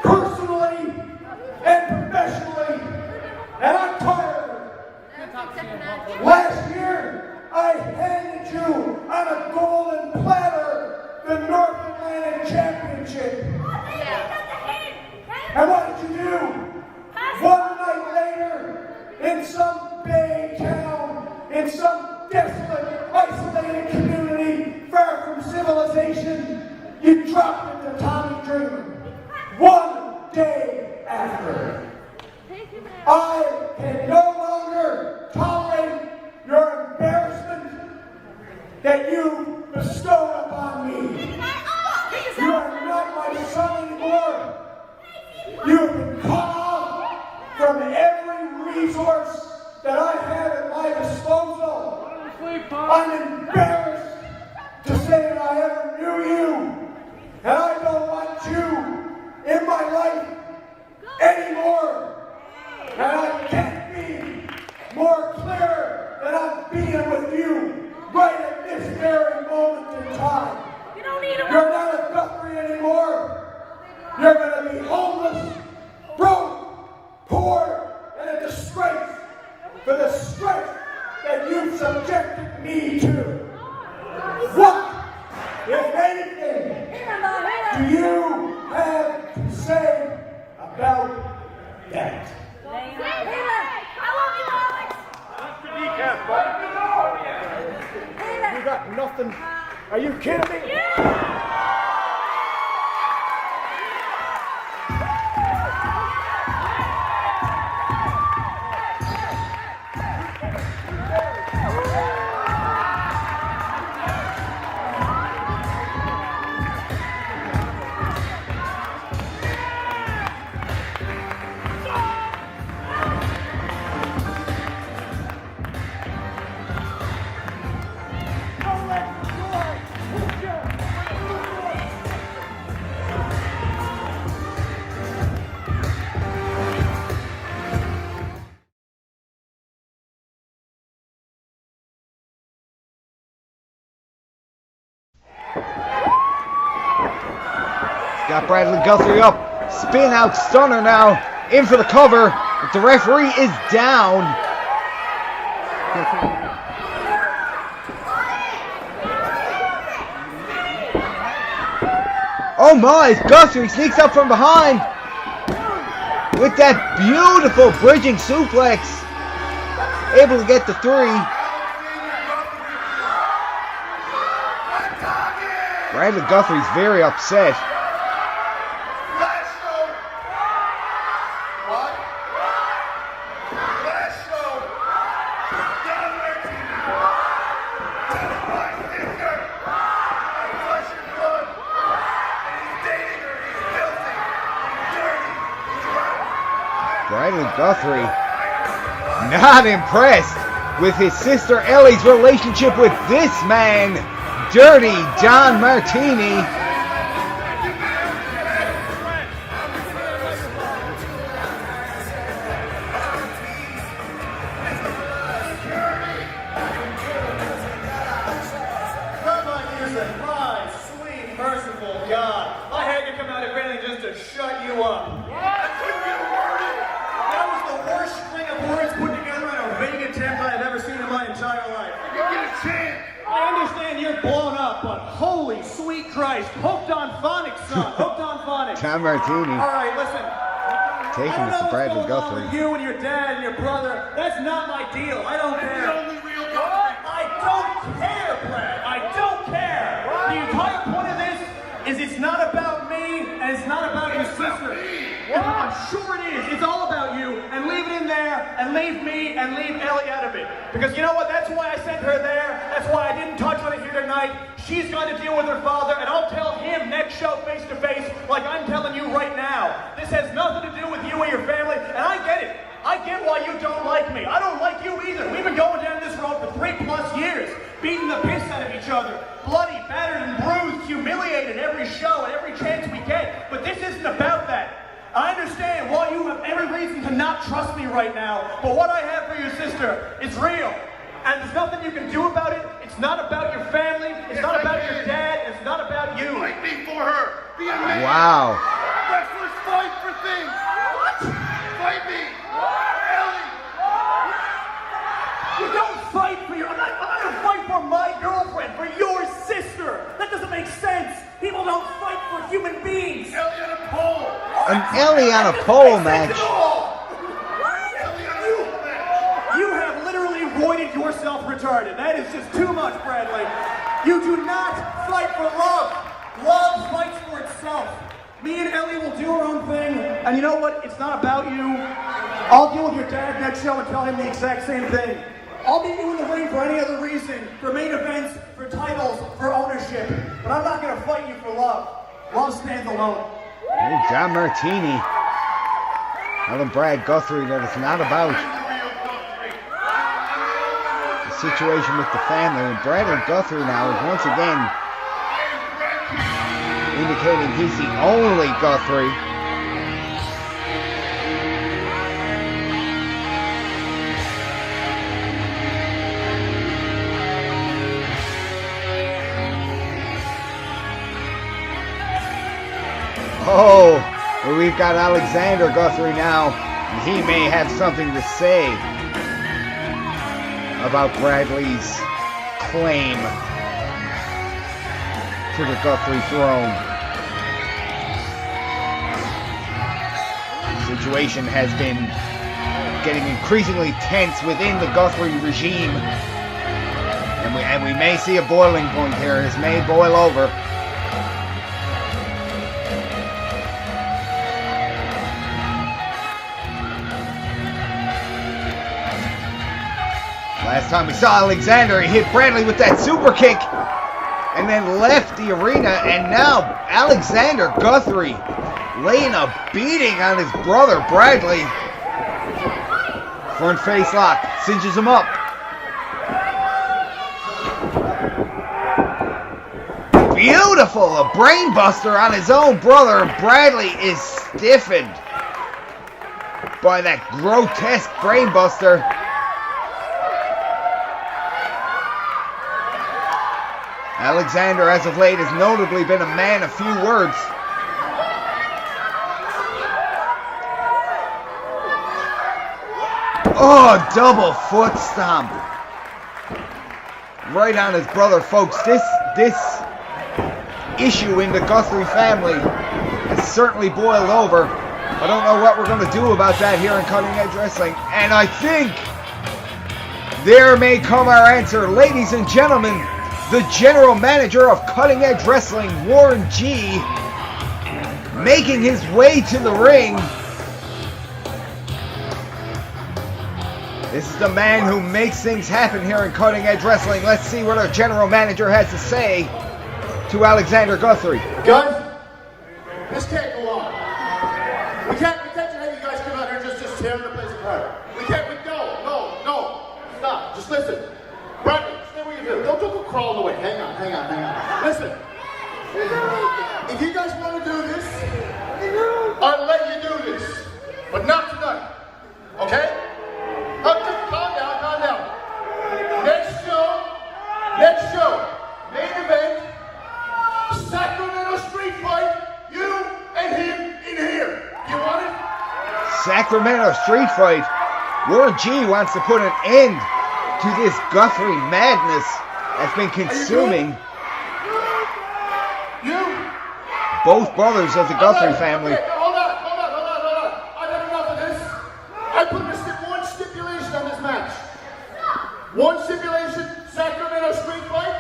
personally and professionally. And I'm tired of it. Last year, I handed you on a golden platter the North Atlantic Championship. And what did you do? One night later, in some bay town, in some desolate, isolated community, far from civilization, you dropped it to Tommy Dreamer. One day after. I can no longer tolerate your embarrassment that you bestowed upon me. You are not my son anymore. You have been cut off from every resource that I have at my disposal. I'm embarrassed to say that I ever knew you, and I don't want you in my life anymore. And I can't be more clear than I'm being with you right at this very moment in time. You're not a Guthrie anymore. You're going to be homeless, broke, poor, and a disgrace for the strength that you've subjected me to. What, if anything, do you have to say about that? You got nothing. Are you kidding me? Got Bradley Guthrie up. Spin out stunner now. In for the cover. But the referee is down. Oh my, Guthrie sneaks up from behind. with that beautiful bridging suplex. Able to get the 3. Bradley Guthrie's very upset. Bradley Guthrie not impressed with his sister Ellie's relationship with this man, Dirty John Martini. Come on, Houston. My sweet, merciful God. I had to come out of training just to shut you up. That was the worst string of words put together in a vague attempt I've ever seen in my entire life. You get a chance. I understand you're blown up, but holy sweet Christ. Hooked on phonics, son. Hooked on phonics. John Martini All right, listen. taking I it don't to know Bradley what's going on with Guthrie. you and your dad and your brother. That's not my deal. I don't care. The only real guy. I don't care, Brad. I don't care. The entire point of this is it's not about me and it's not about your sister. I'm sure it is. It's all about you. And leave it in there and leave me and leave Ellie out of it. Because you know what? That's why I sent her there. That's why I didn't touch on it here tonight. She's got to deal with her father, and I'll tell him next show face to face like I'm telling you right now. This has nothing to do with you or your family, and I get it. I get why you don't like me. I don't like you either. We've been going down this road for 3+ years, beating the piss out of each other, bloody, battered, and bruised, humiliated every show and every chance we get. But this isn't about that. I understand why you have every reason to not trust me right now, but what I have for your sister is real. And there's nothing you can do about it. It's not about your family. It's not about your dad. It's not about you. Fight me for her. Be a man. Wow. Wrestlers fight for things. What? Fight me. Ellie. You don't fight for your... I'm not going to fight for my girlfriend, for your sister. That doesn't make sense. People don't fight for human beings. Ellie on a pole. An Ellie on a pole match. Ellie on a pole match. You have literally roided yourself retarded. That is just too much, Bradley. You do not fight for love. Love fights for itself. Me and Ellie will do our own thing. And you know what? It's not about you. I'll deal with your dad next show and tell him the exact same thing. I'll meet you in the ring for any other reason. For main events, for titles, for ownership. But I'm not going to fight you for love. Love stands alone. Oh, John Martini telling Brad Guthrie that it's not about the situation with the family. And Bradley Guthrie now is once again indicating he's the only Guthrie. Oh, well, we've got Alexander Guthrie now, and he may have something to say about Bradley's claim to the Guthrie throne. The situation has been getting increasingly tense within the Guthrie regime, and we may see a boiling point here. This may boil over. Last time we saw Alexander, he hit Bradley with that super kick and then left the arena. And now Alexander Guthrie laying a beating on his brother Bradley. Front face lock, cinches him up. Beautiful, a brain buster on his own brother. Bradley is stiffened by that grotesque brain buster. Alexander, as of late, has notably been a man of few words. Oh, double foot stomp. Right on his brother, folks. This issue in the Guthrie family has certainly boiled over. I don't know what we're going to do about that here in Cutting Edge Wrestling. And I think there may come our answer. Ladies and gentlemen, the general manager of Cutting Edge Wrestling, Warren G, making his way to the ring. This is the man who makes things happen here in Cutting Edge Wrestling. Let's see what our general manager has to say to Alexander Guthrie. Guys, this can't go on. We can't just have you guys come out here and just tearing the place apart. We can't, no. Stop, just listen. Bradley, stay where you do. Don't go crawling away. Hang on. Listen. If you guys want to do this, I'll let you do this. But not tonight. Okay? Just calm down. Next show. Main event. Sacramento street fight. You and him in here. You want it? Sacramento street fight. Warren G wants to put an end to this Guthrie madness that's been consuming both brothers of the Guthrie family. Okay, hold on. I've had enough of this. I put one stipulation on this match. One stipulation, Sacramento street fight.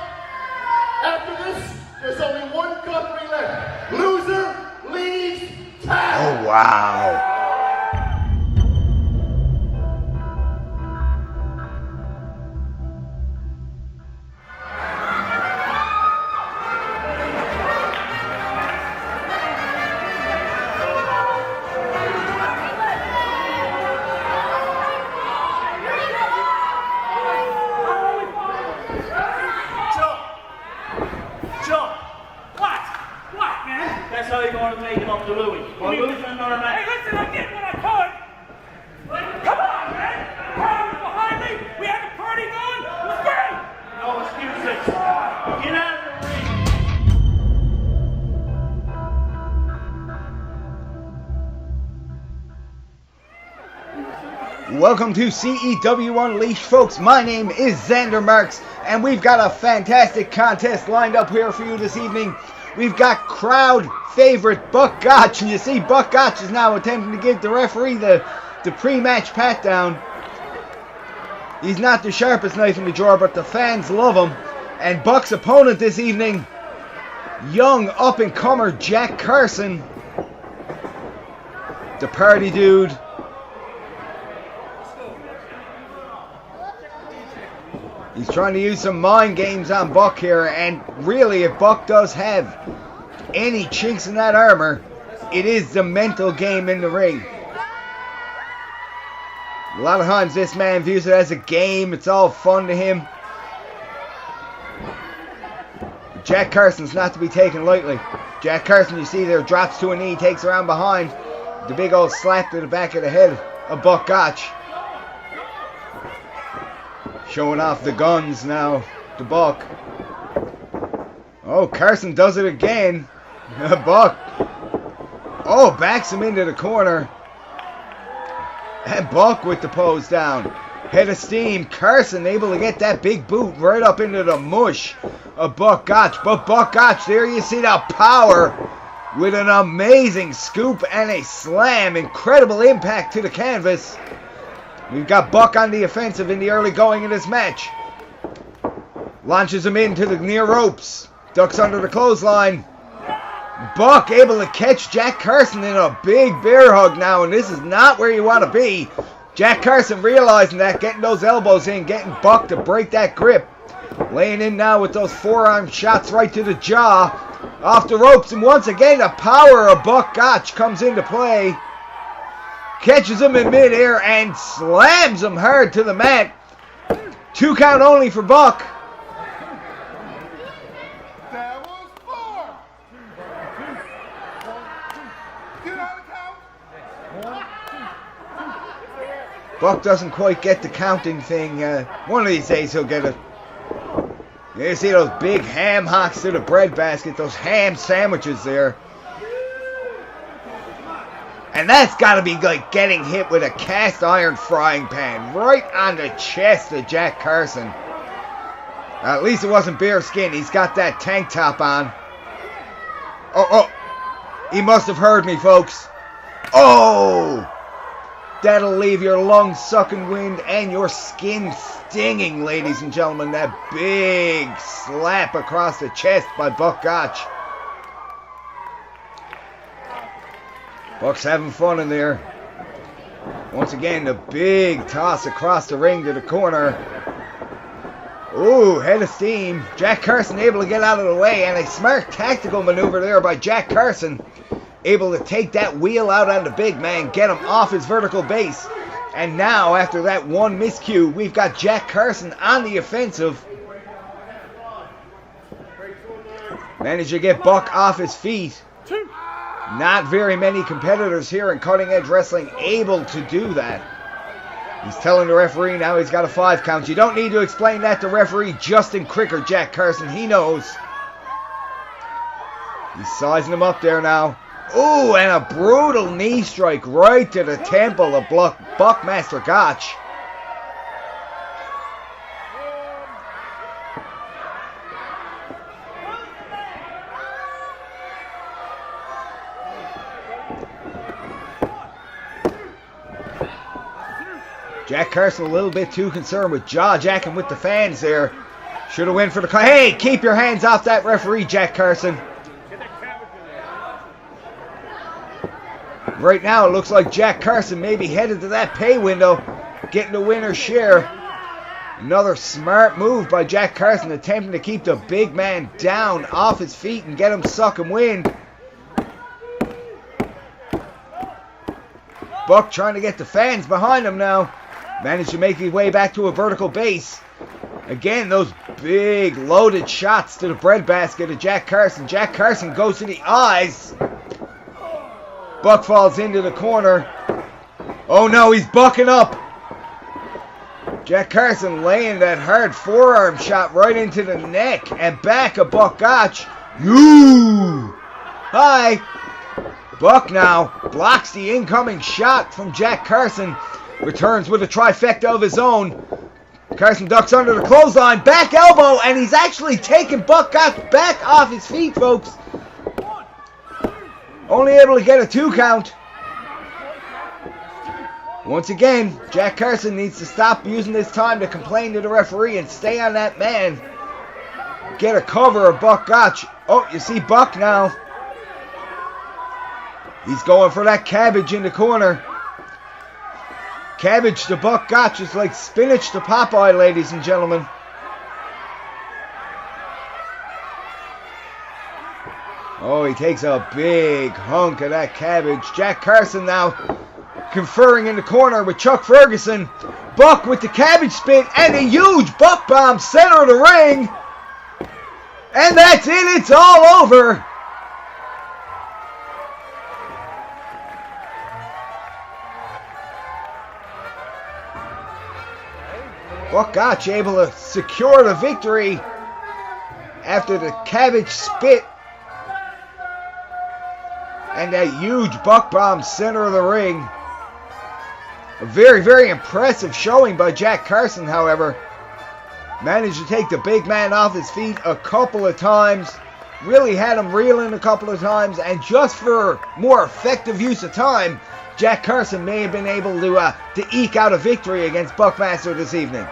After this, there's only one Guthrie left. Loser leaves town. Oh, wow. That's how you're going to make it up to Louis. Or losing another match. Hey, listen, I did what I could. Come on, man. The crowd was behind me. We had the party going. It was great. No excuses. Get out of the ring. Welcome to CEW Unleashed, folks. My name is Xander Marks, and we've got a fantastic contest lined up here for you this evening. We've got crowd favorite Buck Gotch, and you see Buck Gotch is now attempting to give the referee the pre-match pat-down. He's not the sharpest knife in the drawer, but the fans love him. And Buck's opponent this evening, young up-and-comer Jack Carson, the party dude. He's trying to use some mind games on Buck here, and really, if Buck does have any chinks in that armor, it is the mental game in the ring. A lot of times this man views it as a game, it's all fun to him. Jack Carson's not to be taken lightly. Jack Carson, you see there, drops to a knee, takes around behind, the big old slap to the back of the head of Buck Gotch. Showing off the guns now to Buck. Oh, Carson does it again. Buck. Oh, backs him into the corner. And Buck with the pose down. Head of steam. Carson able to get that big boot right up into the mush of Buck Gotch. But Buck Gotch, there you see the power with an amazing scoop and a slam. Incredible impact to the canvas. We've got Buck on the offensive in the early going of this match. Launches him into the near ropes. Ducks under the clothesline. Buck able to catch Jack Carson in a big bear hug now, and this is not where you want to be. Jack Carson realizing that, getting those elbows in, getting Buck to break that grip. Laying in now with those forearm shots right to the jaw. Off the ropes, and once again the power of Buck Gotch comes into play. Catches him in midair and slams him hard to the mat. 2 count only for Buck. That was 4. Get out of count. Buck doesn't quite get the counting thing. One of these days he'll get it. You see those big ham hocks to the bread basket, those ham sandwiches there. And that's got to be like getting hit with a cast iron frying pan right on the chest of Jack Carson. At least it wasn't bare skin. He's got that tank top on. Oh, he must have heard me, folks. Oh! That'll leave your lungs sucking wind and your skin stinging, ladies and gentlemen. That big slap across the chest by Buck Gotch. Buck's having fun in there. Once again, the big toss across the ring to the corner. Ooh, head of steam. Jack Carson able to get out of the way, and a smart tactical maneuver there by Jack Carson. Able to take that wheel out on the big man, get him off his vertical base. And now, after that one miscue, we've got Jack Carson on the offensive. Managed to get Buck off his feet. Not very many competitors here in Cutting Edge Wrestling able to do that. He's telling the referee now he's got a 5 count. You don't need to explain that to referee Justin Cricker, Jack Carson. He knows. He's sizing him up there now. Ooh, and a brutal knee strike right to the temple of Buckmaster Gotch. Jack Carson a little bit too concerned with jaw-jacking with the fans there. Should have went for the... Hey, keep your hands off that referee, Jack Carson. Right now, it looks like Jack Carson may be headed to that pay window, getting the winner's share. Another smart move by Jack Carson, attempting to keep the big man down off his feet and get him sucking wind. Buck trying to get the fans behind him now. Managed to make his way back to a vertical base. Again, those big loaded shots to the breadbasket of Jack Carson. Jack Carson goes to the eyes. Buck falls into the corner. Oh no, he's bucking up. Jack Carson laying that hard forearm shot right into the neck and back of Buck Gotch. You! Hi! Buck now blocks the incoming shot from Jack Carson. Returns with a trifecta of his own. Carson ducks under the clothesline. Back elbow, and he's actually taking Buck Gotch back off his feet, folks. Only able to get a 2 count. Once again, Jack Carson needs to stop using this time to complain to the referee and stay on that man. Get a cover of Buck Gotch. Oh, you see Buck now. He's going for that cabbage in the corner. Cabbage to Buck Gotch is like spinach to Popeye, ladies and gentlemen. Oh, he takes a big hunk of that cabbage. Jack Carson now conferring in the corner with Chuck Ferguson. Buck with the cabbage spit and a huge buck bomb center of the ring. And that's it. It's all over. Buck Gotch able to secure the victory after the cabbage spit and that huge buck bomb center of the ring. A very, very impressive showing by Jack Carson, however. Managed to take the big man off his feet a couple of times. Really had him reeling a couple of times. And just for more effective use of time, Jack Carson may have been able to eke out a victory against Buckmaster this evening.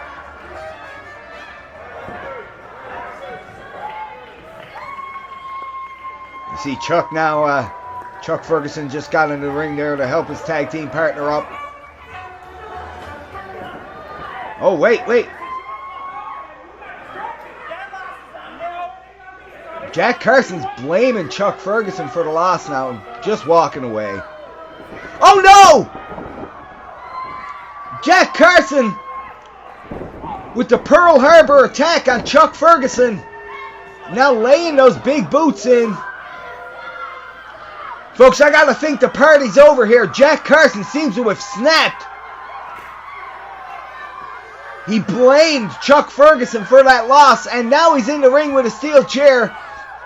You see Chuck now, Chuck Ferguson just got into the ring there to help his tag team partner up. Oh, wait. Jack Carson's blaming Chuck Ferguson for the loss now and just walking away. Oh no! Jack Carson with the Pearl Harbor attack on Chuck Ferguson. Now laying those big boots in. Folks, I gotta think the party's over here. Jack Carson seems to have snapped. He blamed Chuck Ferguson for that loss, and now he's in the ring with a steel chair.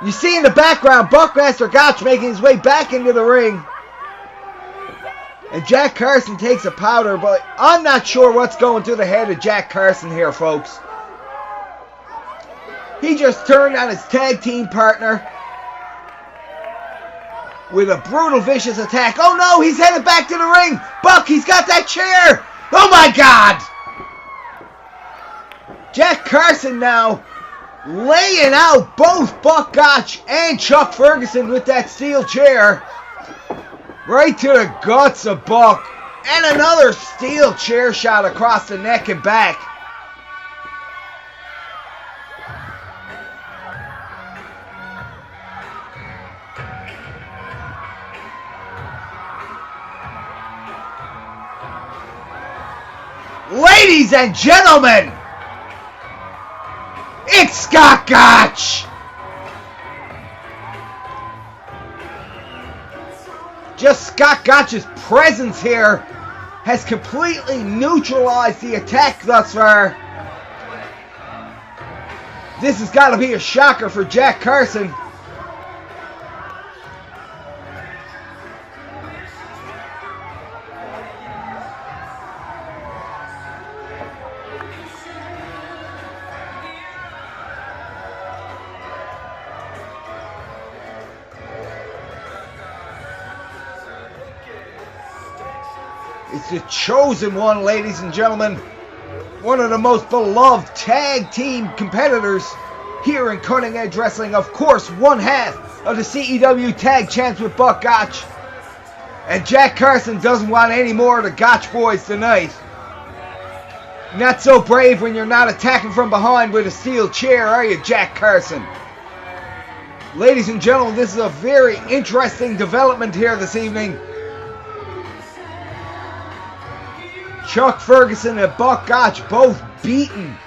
You see in the background, Buckmaster Gotch making his way back into the ring. And Jack Carson takes a powder, but I'm not sure what's going through the head of Jack Carson here, folks. He just turned on his tag team partner. with a brutal, vicious attack. Oh no, he's headed back to the ring. Buck, he's got that chair. Oh my God. Jack Carson now laying out both Buck Gotch and Chuck Ferguson with that steel chair. Right to the guts of Buck. And another steel chair shot across the neck and back. Ladies and gentlemen, it's Scott Gotch! Just Scott Gotch's presence here has completely neutralized the attack thus far. This has got to be a shocker for Jack Carson. It's the chosen one, ladies and gentlemen. One of the most beloved tag team competitors here in Cutting Edge Wrestling. Of course, one half of the CEW tag champs with Buck Gotch. And Jack Carson doesn't want any more of the Gotch boys tonight. Not so brave when you're not attacking from behind with a steel chair, are you, Jack Carson? Ladies and gentlemen, this is a very interesting development here this evening. Chuck Ferguson and Buck Gotch both beaten,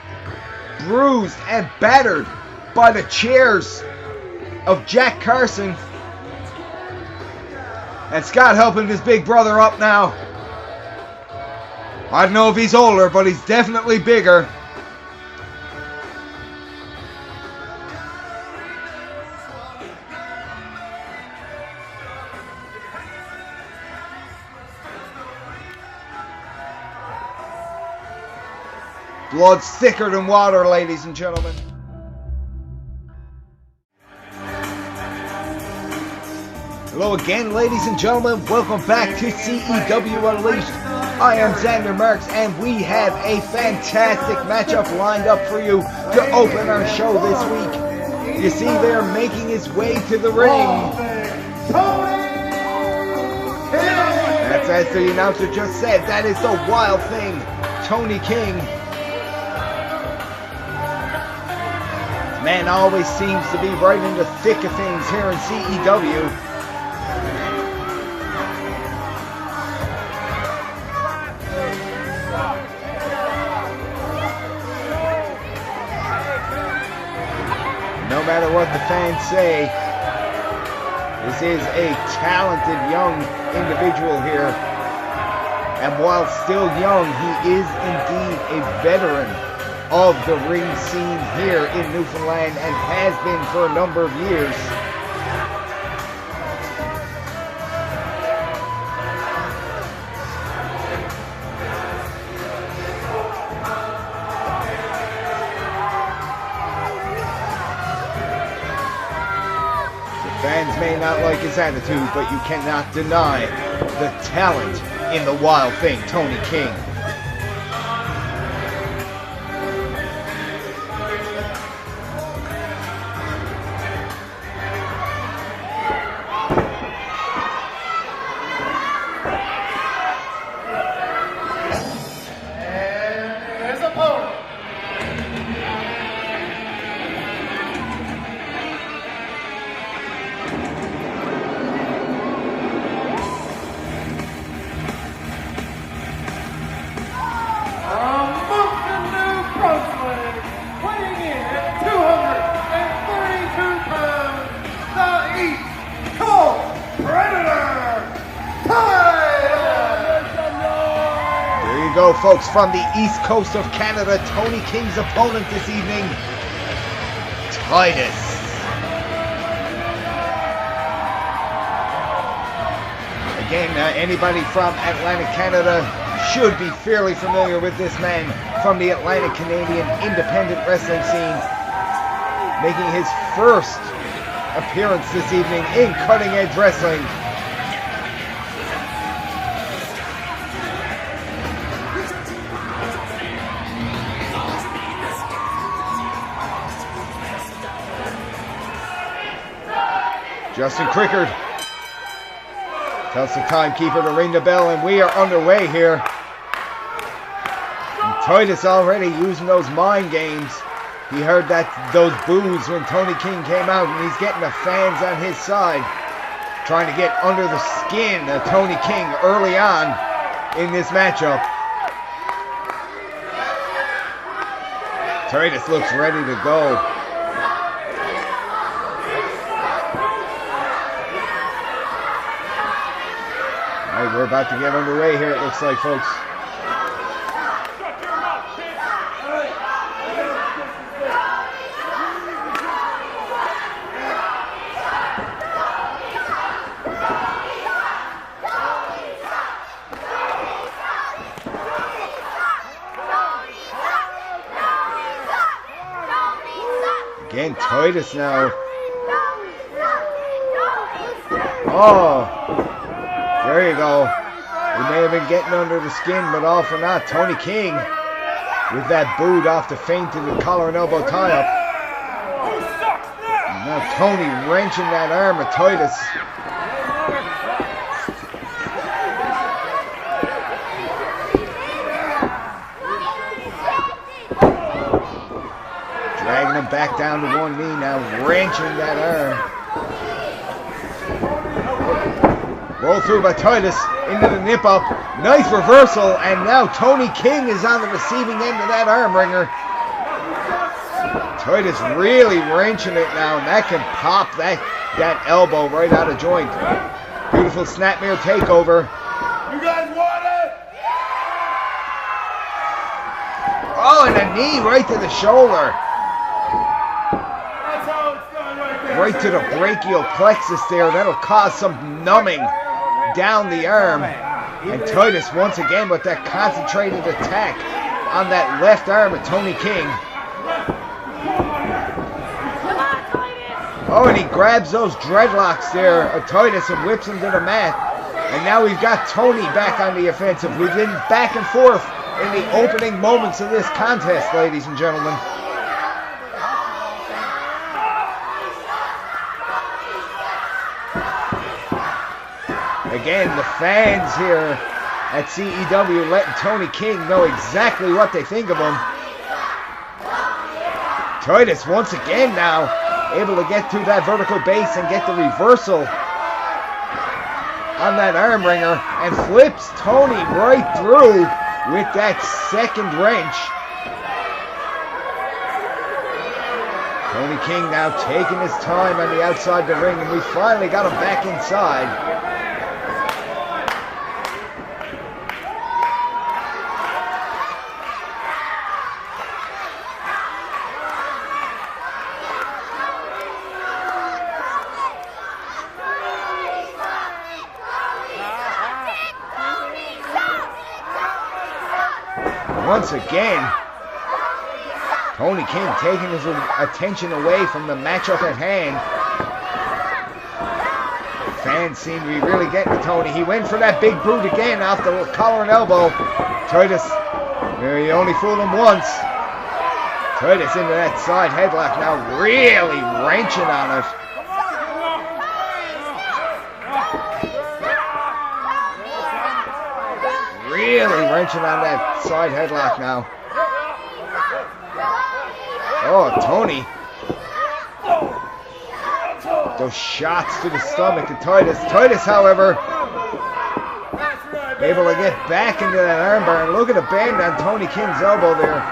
bruised, and battered by the chairs of Jack Carson. And Scott helping his big brother up now. I don't know if he's older, but he's definitely bigger. Blood's thicker than water, ladies and gentlemen. Hello again, ladies and gentlemen. Welcome back to CEW Unleashed. I am Xander Marks, and we have a fantastic matchup lined up for you to open our show this week. You see, they're making his way to the ring. That's as the announcer just said. That is the Wild Thing, Tony King. Man always seems to be right in the thick of things here in CEW. No matter what the fans say, this is a talented young individual here. And while still young, he is indeed a veteran of the ring scene here in Newfoundland and has been for a number of years. The fans may not like his attitude, but you cannot deny the talent in the Wild Thing, Tony King. Go, folks, from the east coast of Canada, Tony King's opponent this evening, Titus. Again, anybody from Atlantic Canada should be fairly familiar with this man from the Atlantic Canadian independent wrestling scene, making his first appearance this evening in Cutting Edge Wrestling. Justin Crickard tells the timekeeper to ring the bell, and we are underway here. And Titus already using those mind games. He heard those boos when Tony King came out, and he's getting the fans on his side, trying to get under the skin of Tony King early on in this matchup. Titus looks ready to go. All right, we're about to get underway here, it looks like, folks. Again, Titus now. Oh, there you go. He may have been getting under the skin, but all for naught. Tony King with that boot off the feint to the collar and elbow tie-up. Now Tony wrenching that arm of Titus. Dragging him back down to one knee now, wrenching that arm. Roll through by Titus into the nip up. Nice reversal, and now Tony King is on the receiving end of that arm wringer. Titus really wrenching it now, and that can pop that elbow right out of joint. Beautiful snapmare takeover. You guys want it? Oh, and a knee right to the shoulder. That's how it's done right there. Right to the brachial plexus there. That'll cause some numbing down the arm. And Titus once again with that concentrated attack on that left arm of Tony King. Oh, and he grabs those dreadlocks there of Titus and whips him to the mat. And now we've got Tony back on the offensive. We've been back and forth in the opening moments of this contest, ladies and gentlemen. Again, the fans here at CEW letting Tony King know exactly what they think of him. Titus once again now able to get through that vertical base and get the reversal on that arm wringer and flips Tony right through with that second wrench. Tony King now taking his time on the outside of the ring, and we finally got him back inside. Once again, Tony King taking his attention away from the matchup at hand. Fans seem to be really getting to Tony. He went for that big boot again off the collar and elbow. Titus, he only fooled him once. Titus into that side headlock now, really wrenching on it. Really wrenching on that side headlock now. Oh, Tony. Those shots to the stomach of Titus. Titus, however, able to get back into that armbar. And look at the band on Tony King's elbow there.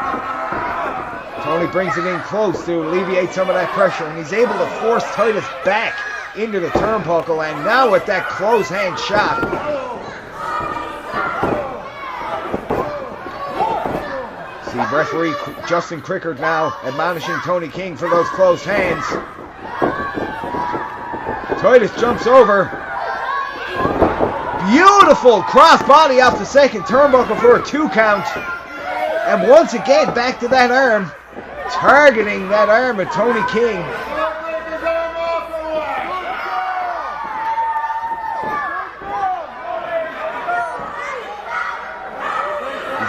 Tony brings it in close to alleviate some of that pressure. And he's able to force Titus back into the turnbuckle. And now with that close hand shot. See referee Justin Crickard now admonishing Tony King for those closed hands. Titus jumps over. Beautiful crossbody off the second turnbuckle for a 2 count. And once again back to that arm. Targeting that arm of Tony King.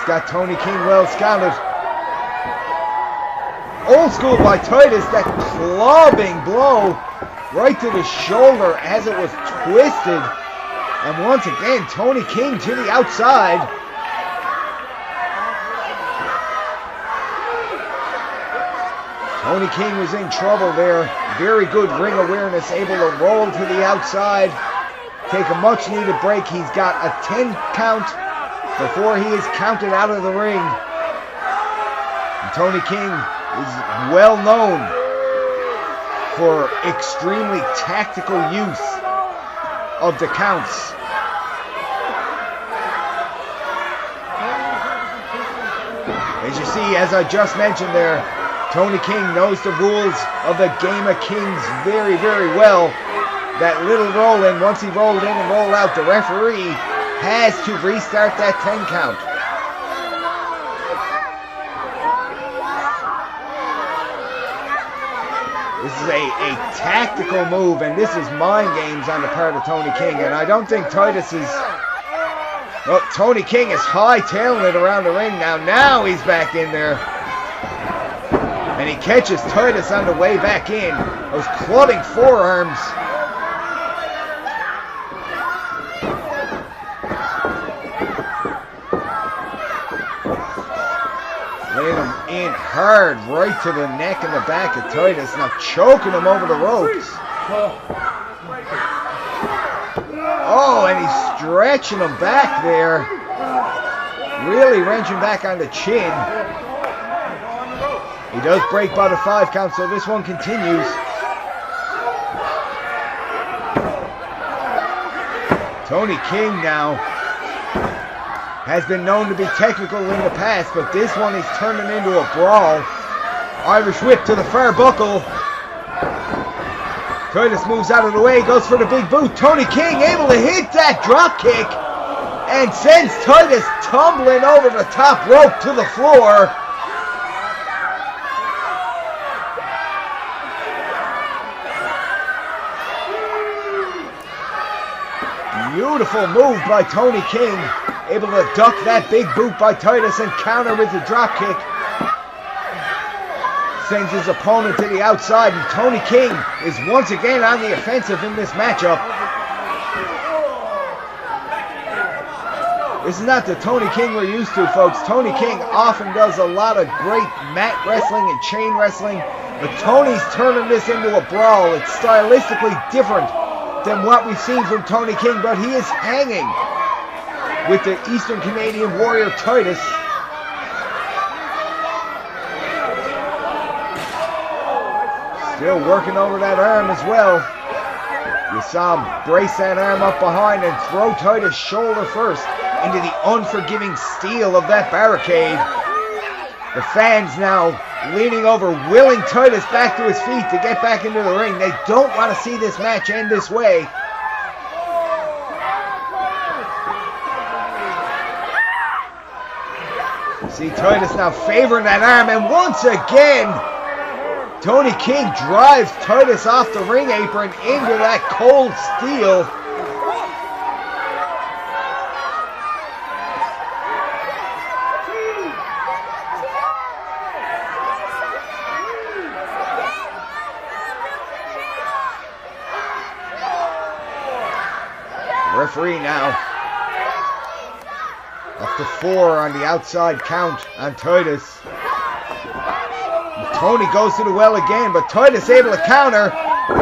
He's got Tony King well scouted. Old school by Titus, that clubbing blow right to the shoulder as it was twisted. And once again, Tony King to the outside. Tony King was in trouble there. Very good ring awareness, able to roll to the outside. Take a much needed break. He's got a 10 count before he is counted out of the ring. And Tony King is well known for extremely tactical use of the counts. As you see, as I just mentioned there, Tony King knows the rules of the game of kings very, very well. That little roll in, once he rolled in and rolled out, the referee has to restart that 10 count. This is a tactical move, and this is mind games on the part of Tony King, and I don't think Titus is... Well, Tony King is hightailing it around the ring now. Now he's back in there. And he catches Titus on the way back in. Those clubbing forearms. Laying him in hard, right to the neck and the back of Titus. Now choking him over the ropes. Oh, and he's stretching him back there. Really wrenching back on the chin. He does break by the 5 count, so this one continues. Tony King now has been known to be technical in the past, but this one is turning into a brawl. Irish whip to the far buckle. Titus moves out of the way, goes for the big boot. Tony King able to hit that drop kick and sends Titus tumbling over the top rope to the floor. Beautiful move by Tony King. Able to duck that big boot by Titus and counter with the drop kick. Sends his opponent to the outside, and Tony King is once again on the offensive in this matchup. This is not the Tony King we're used to, folks. Tony King often does a lot of great mat wrestling and chain wrestling, but Tony's turning this into a brawl. It's stylistically different than what we've seen from Tony King, but he is hanging with the Eastern Canadian warrior Titus. Still working over that arm as well. You saw him brace that arm up behind and throw Titus shoulder first into the unforgiving steel of that barricade. The fans now leaning over, willing Titus back to his feet to get back into the ring. They don't want to see this match end this way. See Titus now favoring that arm, and once again, Tony King drives Titus off the ring apron into that cold steel. Referee now up to 4 on the outside count on Titus. Tony goes to the well again, but Titus able to counter.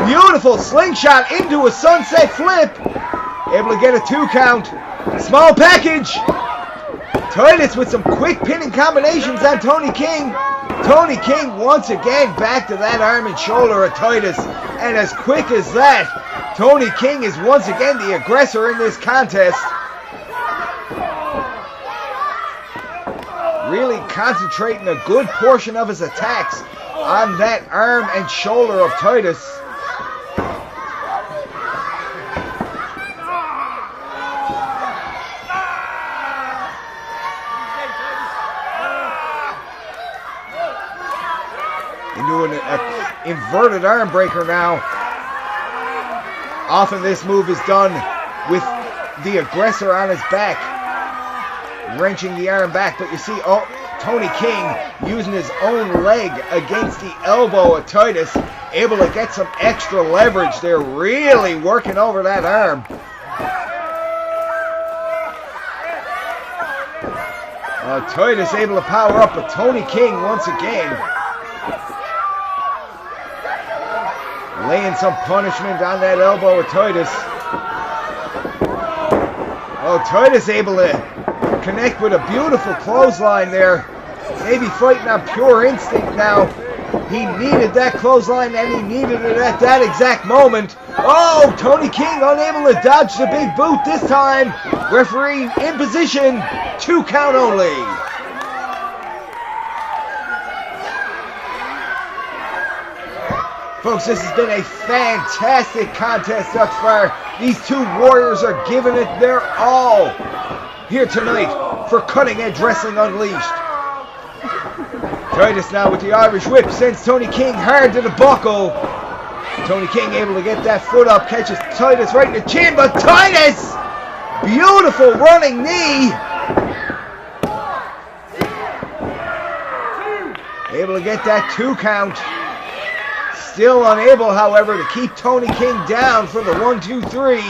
Beautiful slingshot into a sunset flip. Able to get a 2 count. Small package. Titus with some quick pinning combinations on Tony King. Tony King once again back to that arm and shoulder of Titus. And as quick as that, Tony King is once again the aggressor in this contest. Really concentrating a good portion of his attacks on that arm and shoulder of Titus. Into an inverted arm breaker now. Often this move is done with the aggressor on his back. wrenching the arm back, but you see, oh, Tony King using his own leg against the elbow of Titus, able to get some extra leverage there, really working over that arm. Titus able to power up, but Tony King once again laying some punishment on that elbow of Titus. Titus able to connect with a beautiful clothesline there. Maybe fighting on pure instinct now. He needed that clothesline and he needed it at that exact moment. Oh, Tony King unable to dodge the big boot this time. Referee in position. 2 count only. Folks, this has been a fantastic contest thus far. These two warriors are giving it their all here tonight for Cutting Edge Wrestling Unleashed. Titus now with the Irish whip sends Tony King hard to the buckle. Tony King able to get that foot up, catches Titus right in the chin, but Titus! Beautiful running knee! Able to get that 2 count. Still unable, however, to keep Tony King down for the 1, 2, 3.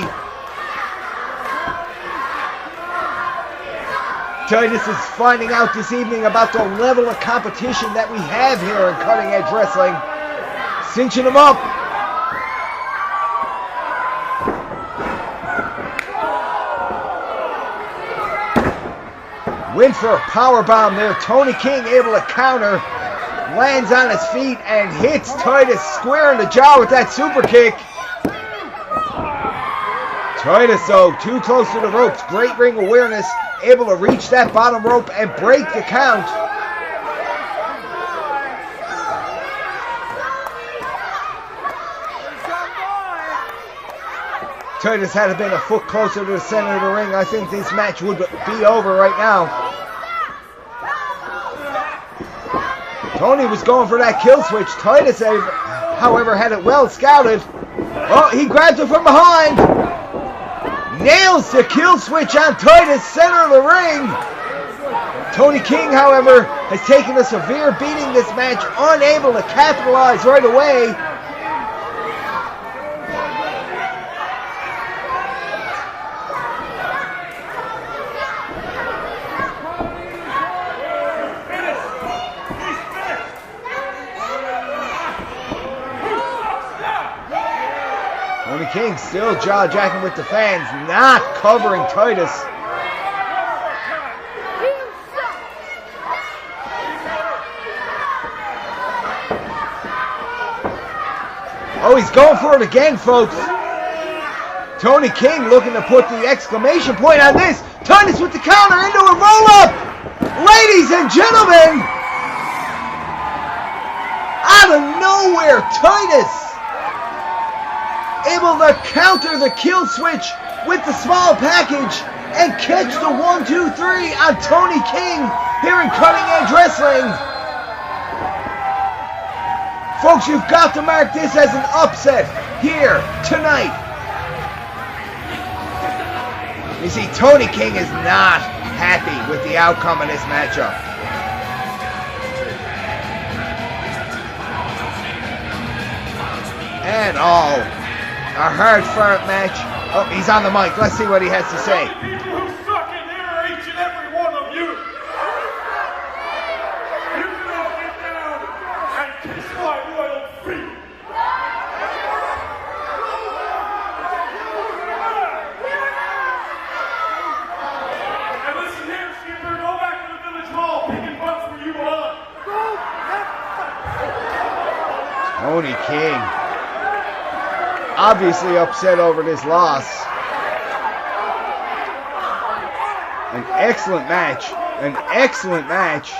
Titus is finding out this evening about the level of competition that we have here in Cutting Edge Wrestling. Cinching him up. Win for a powerbomb there. Tony King able to counter. Lands on his feet and hits Titus square in the jaw with that super kick. Titus, though, too close to the ropes. Great ring awareness. Able to reach that bottom rope and break the count. Titus had been a foot closer to the center of the ring. I think this match would be over right now. Tony was going for that kill switch. Titus, however, had it well scouted. Oh, he grabs it from behind. Nails the kill switch on Titus, center of the ring. Tony King, however, has taken a severe beating this match, unable to capitalize right away. Tony King still jaw-jacking with the fans, not covering Titus. Oh, he's going for it again, folks. Tony King looking to put the exclamation point on this. Titus with the counter into a roll-up. Ladies and gentlemen, out of nowhere, Titus able to counter the kill switch with the small package and catch the 1, 2, 3 on Tony King here in Cutting Edge Wrestling. Folks, you've got to mark this as an upset here tonight. You see, Tony King is not happy with the outcome of this matchup. And all. A hard-fought match. Oh, he's on the mic. Let's see what he has to say. The people who suck in here are each and every one of you. You can all get down and kiss my royal feet. And listen here, Skipper. Go back to the village hall, picking butts where you belong. Tony King. Obviously upset over this loss. An excellent match. An excellent match.